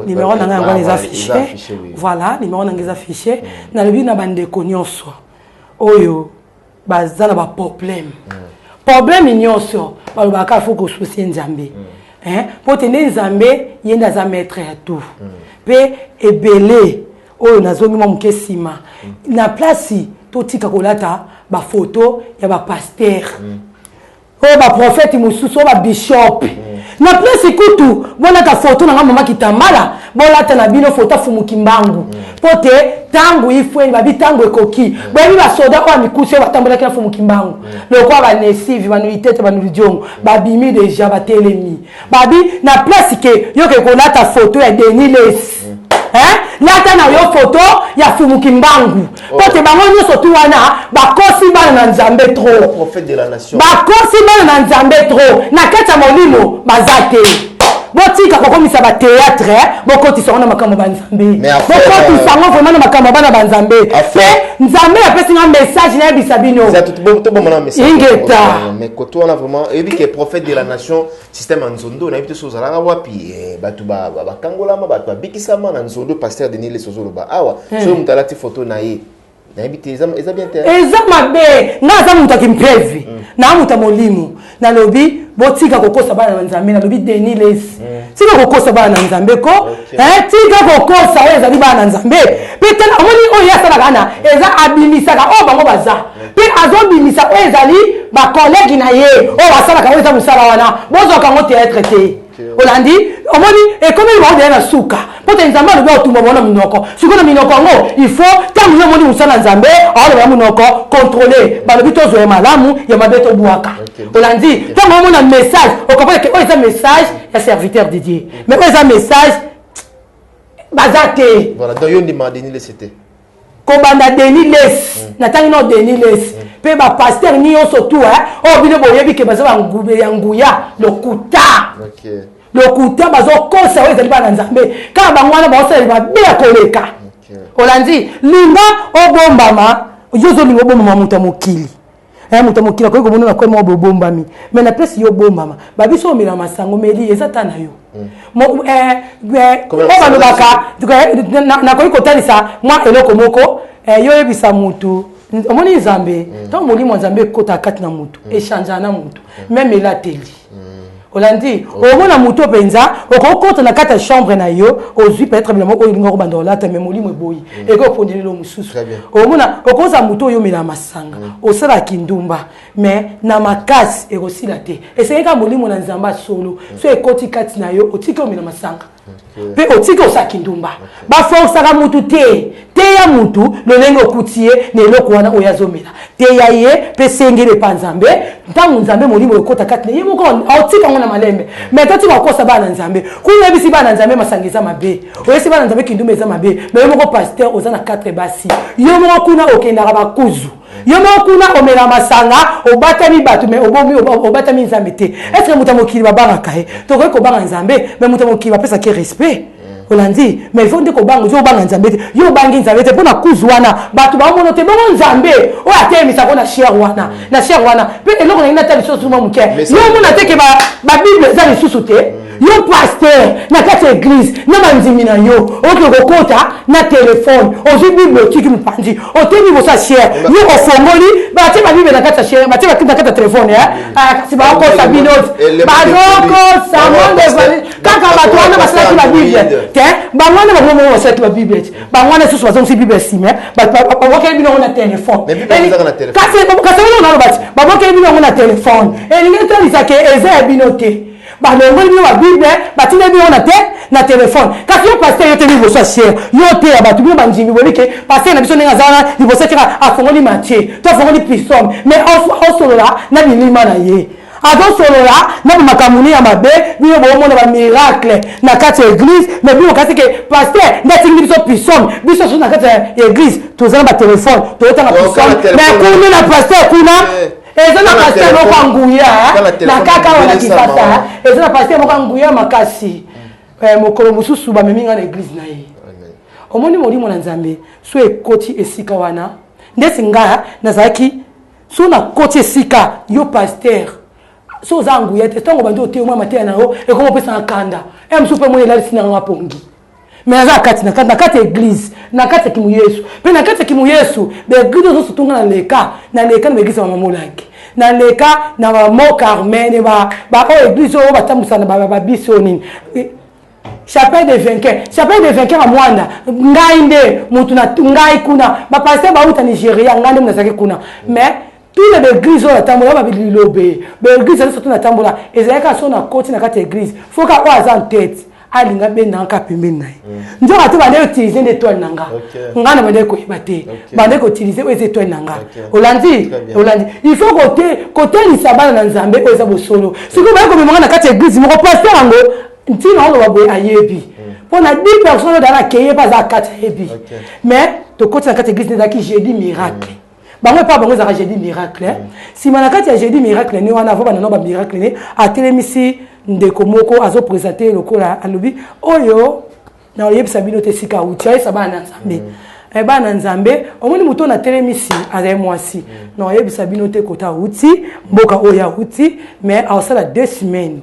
numéro na ngwaniza affiché voilà numéro na ngeza affiché na lebi na bande konyoso oyo bazana ba problème nyonso ba lobaka faut ko souci nzambe hein pour tenir nzambe yenda za maître ya tout pe ebele oyo nazongi mwa muke sima na place totika kolata ba photo ya ba pasteur oyo ba prophète mususu oyo ba bishop na place kutu bona ka photo na mama kitambala bolata na bino photo Fumukimbangu pote tangu ifweni babi tangu ekoki babi ba soda kwa mikuse batambola kina Fumukimbangu lokwa ba nesivi ba nuitete ba nulijongo babimi déjà ba telemi babi na place ke yoke kolata photo ya Deniles lata na yo photo ya Fumukimbangu pote bango nyoso tu wana bakosi bana na nzambe trop prophète de la nation bakosi bana na nzambe trop na kati ya molimo bazate botika kokomisa ba théâtre bokotisa na makambo ba nzambe bokotisa ngo vraiment na makambo bana ba nzambe nzambe apesi na message na bisabino ça tout bon mon message ingeta mais koto on a vraiment et que prophète de la nation système nzondo na bitu sozala wapi batu ba kangola ma batu bikisama na nzondo pasteur Denis les sozoloba awa so mutalati photo na ye na bité eza bien terre eza mabe na za muta kimprevi na muta molimo na lobi botika kokosa bana na nzambe na lobi Denis les tika kokosa bana na nzambe ko tika kokosa oyo ezali bana na nzambe pete na moni oyo yasala kana eza abimisaka oyo bango baza pe azobimisa oyo ezali ba collègue na ye oyo basala ka oyo eza musala wana bozo kango théâtre te olandi omoni ekomi ba de na suka pote nzambe alobi otumba bona minoko sikona minoko ngo il faut tangu yo moni musala nzambe alo ba minoko contrôler balobi tozo ya malamu ya mabeto buaka olandi tangu mona message okapaka ke oyo eza message ya serviteur de Dieu mais oyo eza message bazate voilà donc yo ndima Denis c'était kobanda Denis les natangi no Denis les pe ba pasteur nyonso tu o bino boyebi ke baza ngube ya nguya lokuta OK lokuta bazo kosa oyo ezali bana nzambe kaka bangwana baosala babe ya koleka olandi linga obombama yozo linga obombama muta mokili muta mokili akoki komona na kwema obombami mais na place yo bombama babiso omela masango meli eza ta na yo obalobaka nakoki kotalisa mwa eloko moko yo yebisa mutu omoni nzambe ntango molimo nzambe ekota kati na mutu echange na mutu meme elateli olandi omona mutu penza okokota na kati ya chambre na yo ozwi peut-être bilamo oyo linga kobanda olata mais molimo eboyi ekopondeli lo mususu omona okoza mutu oyo omela masanga osala kindumba mais na makasi ekosila te esengeka molimo na nzambe solo so ekoti kati na yo otiki omela masanga pe otiki osala kindumba baforsaka mutu te ya mutu lolenge okuti ye na eloko wana oyo azomela te ya ye pe sengele pa nzambe ntango nzambe molimo ekota kati na ye moko otika ngo na malembe mais totika kokosa bana nzambe kuna yebisi bana nzambe masanga eza mabe oyesi bana nzambe kindumba eza mabe mais yo moko pasteur oza na 4 basi yo moko kuna okendaka bakuzu yo moko kuna omela masanga obatami bato mais obomi obatami nzambe te est ce que muta mokili babangaka ye tokoki kobanga nzambe mais muta mokili bapesaki respect olandi mais il faut ndeko bango yo banga nzambe te yo bangi nzambe te pona kuzu wana bato bamono te bongo nzambe oyo atemisa ko na cher wana pe eloko na ina ta lisusu mwa muke yo mona te ke ba bible eza lisusu te yo pasteur na kati église na bandimi na yo oki kokota na telefone ozwi bible otiki mpanzi otemi bosa cher yo ofongoli batie ba bible na kati ya cher batie ba kiti na kati ya telefone kasi bakosa binote bakosa monde kaka bato wana basalaki ba bible te bangwana bakomo basalaki ba bible te bangwana susu bazongisi bible sime babokeli bino na telefone kasi wana bati babokeli bino na telefone elingi etalisake eza ya bino te balongoli bino babible batina bino na te na téléphone kasi yo pasteur yo te liboso ya cher yo te ya bato bino bandimi boyebi ke pasteur na biso ndenge aza wana liboso tika afongoli Matthieu to afongoli Prisome mais osolola na bilima na ye azosolola na makamuni ya mabe bino bomona bamiracle na kati ya église mais bino kasi ke pasteur ndatingi biso Prisome biso so na kati ya église tozala batelefone toyotanga Prisome mais kuni na pasteur kuna eza na pasteur moko anguya na kaka wana kipata eza na pasteur moko anguya makasi mokolo mosusu bameminga na église na ye omoni molimo na Nzambe so ekoti esika wana ndesi nga nazalaki so na koti esika yo pasteur so za anguya te ntango bandi ote omwa mateya na yo ekomopesa na kanda mosusu mpe moni elalisi na nga pongi mais naza kati na kati ya église na kati ya kimu Yesu mpe na kati ya kimu Yesu baeglise ozoso tunga na leka na baeglise ya mamamolaki na leka na bamo Carmen baoyo église oyo batambusana babiso nini chapelle de vainqueur à Mwanda ngai nde mutu na ngai kuna bapasteur bauta Nigeria ngai nde munazaki kuna mais tous les églises oyo atambola babililobe baeglise oyo surtout na tambola ezalaka so na koti na kati ya église faut ka oyo aza en tête alinga benda nka pembeni na ye nzoka te bande utiliser des étoiles nanga nga na bande koyeba te bande ko utiliser des étoiles nanga olandi il faut côté lisabana na Nzambe oyo eza bosolo siko ba ko bimanga na kati ya église moko pasteur ango ntina olo baboye ayebi pona 10 personnes dans la keye pas à 4 ayebi mais to côté na kati ya église ndaki jeudi miracle bango pa bango za jeudi miracle si manakati ya jeudi miracle ni wana vo bana no ba miracle ni atelemisi ndeko moko azo présenter lokola alobi oyo na oyebisa bino te sika uti ayesa bana Nzambe bana Nzambe omoni muto na telemisi azaye mwasi na oyebisa bino te kota uti mboka oya uti mais awsala 2 semaines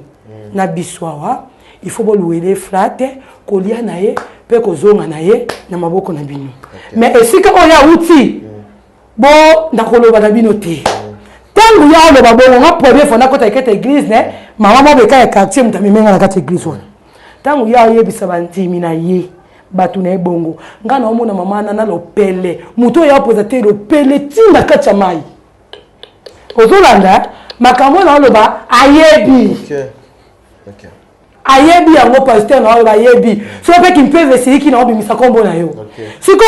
na biswawa il faut louer les flate kolia na ye pe kozonga na ye na maboko na bino mais esika oya uti bo ndakoloba na bino te tangu ya oloba bongo nga premier fois nakota ekete église ne mama mo beka ya quartier mutamimenga na kati église wana tangu ya yebisa bantimi na ye batu na ebongo nga na omona mama na lopele muto ya opoza te lopele tinda kati ya mai ozolanda makambo na oloba ayebi ayebi yango pasteur na oloba ayebi so pe kimpeve siki na obimisa kombo na yo siko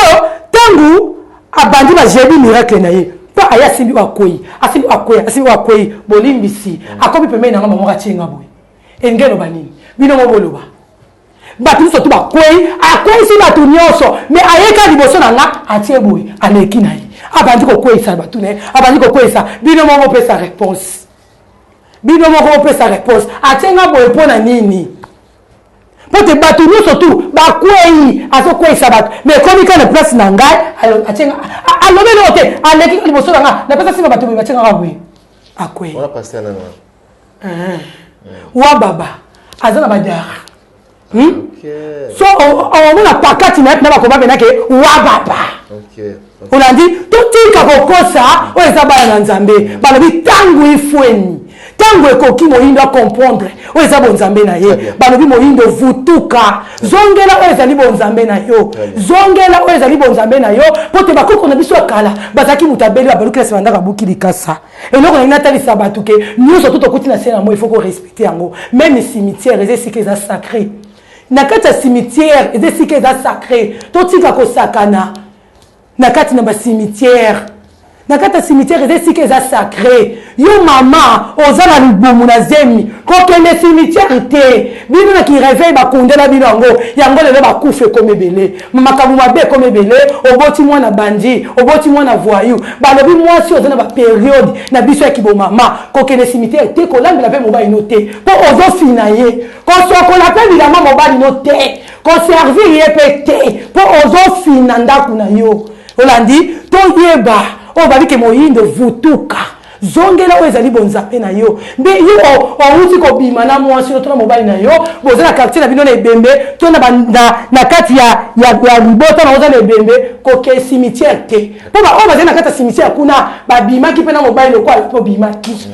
tangu abandi ba jebi miracle na ye pa aya simbi akoyi bolimbisi akobi pemene na mama katinga boy engeno banini bino moboloba batu so to bakoyi akoyi si batu nyoso mais ayeka liboso na nga atie boy aleki na ye abandi ko koyisa batu ne abandi ko koyisa bino momo pesa réponse atenga boy pona nini pote batu nyoso tu bakoyi azokoyisa batu mais komi kana place na ngai atenga alobe lote aleki liboso na nga na pesa singa batu batenga ngabwe akoyi on a passé à nana wa baba azana badara so on a pakati na bakoba benake wa baba olandi totika kokosa oyo eza bana na Nzambe balobi tangu ifweni tango ekoki moyindo comprendre oyo eza bonzambe na ye balobi moyindo vutuka zongela oyo ezali bonzambe na yo zongela oyo ezali bonzambe na yo po te bakoko na biso akala bazalaki moto abeli babalukila nsima ndaka buki likasa eloko na natalisa bato ke nyonso to tokuti na se na mo il faut ko respecter yango même cimetière eza esika eza sacré na kati ya cimetière eza esika eza sacré totika kosakana na kati na cimetière eza esika eza sacré yo mama oza na libumu na zemi kokende cimetière te bino na kireveil bakundela bino yango lelo bakufa ekoma ebele makambo mabe ekoma ebele oboti mwana bandi oboti mwana voyou balobi mwasi oza na baperiode na biso ya kibomama kokende cimetière te kolambela mpe mobali no te mpo ozofina ye kosokola mpe bilamba mobali no te koservir ye mpe te mpo ozofina ndako na yo olandi toyeba oyo babike moyindo vutuka zongela oyo ezali bonzambe na yo mbe yo outi kobima na mwasi to na mobali na yo boza na quartier na bino na ebembe to na kati ya libota na oza na ebembe koke cimetière te mpo oyo bazali na kati ya cimetière kuna babimaki mpe na mobali lokola mpo bimaki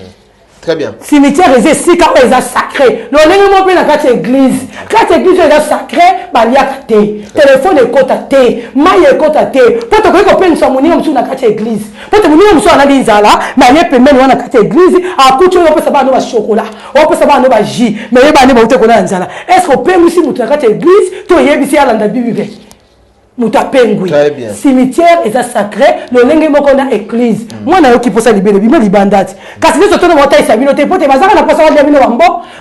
Très bien. Cimetière est sacré. Le ndenge mo pe na kati église. Kati église est sacré, baliaka te. Téléphone est kota te. Maille est kota te. Poto ko pe nso moni msu na kati église. Poto moni msu na binzala, maille pembeni wana kati église, akutu yo pesa ba no ba chocolat. O pesa ba no ba jus. Mais yeba ne ba ute ko na nzala. Est-ce que pe musi mutu na kati église, to yebisi ala nda bibi. Mutapengui. Cimetière est sacré, le ndenge moko na église. Moi na yo ki posa libele bima libandati. Kasi biso tono mota isa bino te pote bazaka na posa wa bino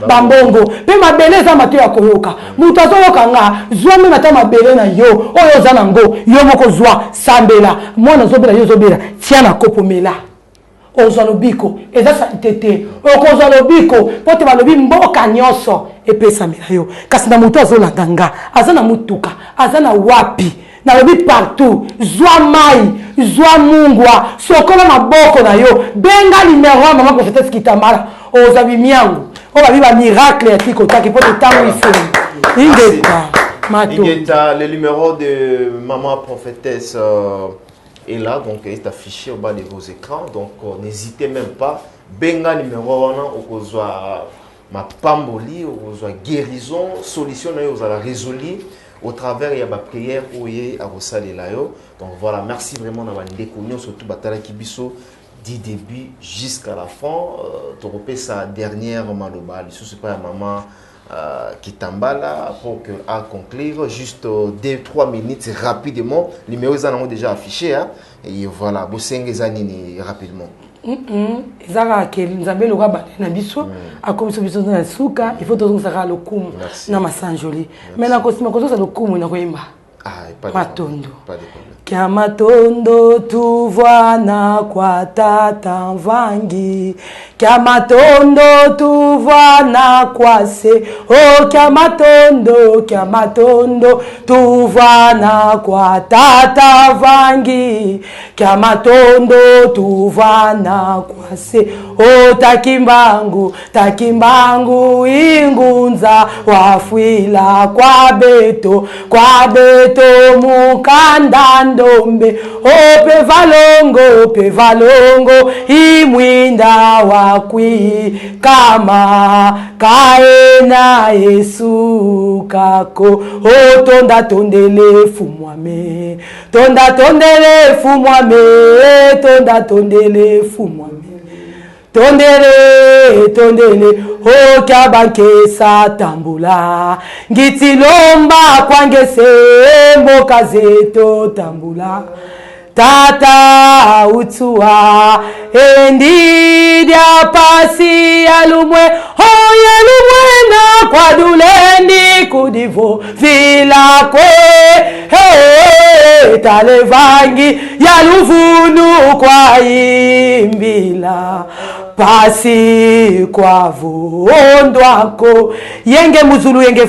bambongo. Pe mabele za mato ya koyoka. Mutu azoyoka nga, zwa me mata mabele na yo. Oyo za nango, yo moko zwa sambela. Mwana zobela yo zobela, tia na kopo mela. Ozwa lobiko, eza sanitete. Okozwa lobiko, pote balobi mboka nyonso epesa mela yo. Kasi na mutu azolanda nga, azana mutuka, azana wapi. Na lobi partout, zwa mai, zwa mungwa, sokola maboko na yo, benga numéro maman prophétesse Kitambala, ozabi miangu, ozabi ba miracle ya tiko taki pote tango ife. Ingeta, le numéro de maman prophétesse est là, donc il est affiché au bas de vos écrans, donc n'hésitez même pas, benga numéro wana okozwa ma pamboli, okozwa guérison, solution na yo ozala résolu. Au travers il y a ma prière où il y a donc voilà, merci vraiment d'avoir découvert surtout Batala Kibiso du début jusqu'à la fin. Tu repères sa dernière maloba, c'est pas maman Kitambala pour que à conclure juste 2-3 minutes rapidement. Les numéros sont déjà affichés hein? Et voilà, Boseng Zanini rapidement. Ezaka ke nzambe loka ba na biso akomiso biso na suka il faut tozonga saka lokumu na masanjoli mais na kosima kozosa lokumu na koyemba matondo Kia matondo tuvwana kwa tata mvangi Kia matondo tuvwana kwa se Oh kia matondo tuvwana kwa tata mvangi Kia matondo tuvwana kwa se Oh takimbangu ingunza wafwila kwa beto mukanda ndombe ope valongo imwinda wakwi kama kaena Yesu kako tonda tondele fumwame tondele o kabankesa tambula ngitilomba kwangese mboka zeto tambula tata utua endidia pasi yalumwe na kwadulendi kudivo vila kwe talevangi yaluvunu kwa imbila pasi kwa vondwako yenge muzulu yenge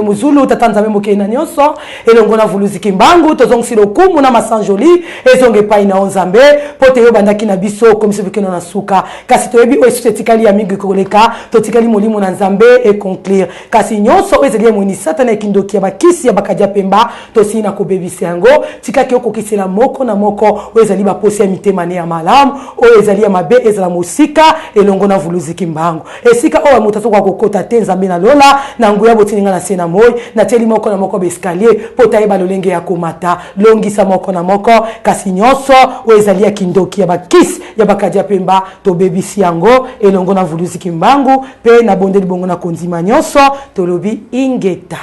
muzulu tatanzame mokena nyonso elongo na vuluzi mbangu tozongusilo kumu na masanjoli ezonge pai na onzambe pote yo bandaki na biso komiso bikeno na suka kasi toyebi o esutetikali ya mingi koleka totikali molimo na nzambe e conclure kasi nyonso ezeli moni satana ekindoki ya bakisi ya bakadia pemba tosi na kobebisi yango tikaki okokisela moko na moko o ezali baposi ya mitema ne ya malamu o ezali ya mabe ezala mosika elongo na vuluzi mbangu esika o mutaso kwa kokota te nzambe na lola na nguya botininga na sena moy na teli moko na moko bescalier potaye balolenge ya komata longisa moko na moko kasi nyonso o ezali ya kindoki ya bakisi ya bakadia pemba to bebisi yango elongo na vuluzi mbangu pe na bonde libongo na konzima nyonso tolobi ingeta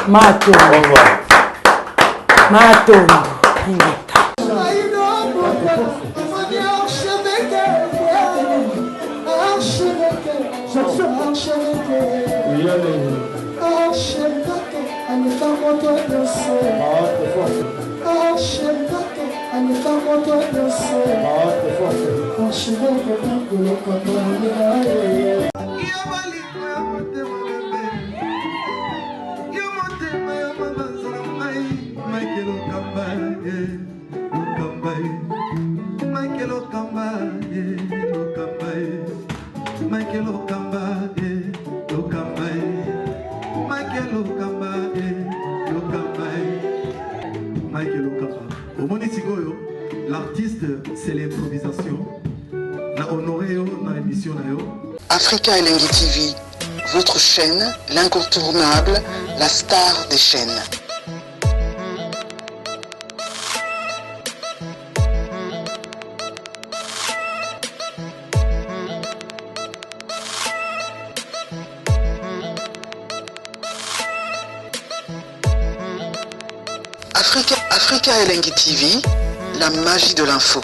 matondo ingeta L'artiste, c'est l'improvisation. La honoré dans l'émission. Africa Elengi TV, votre chaîne, l'incontournable, la star des chaînes. Africa Elengi TV, la magie de l'info.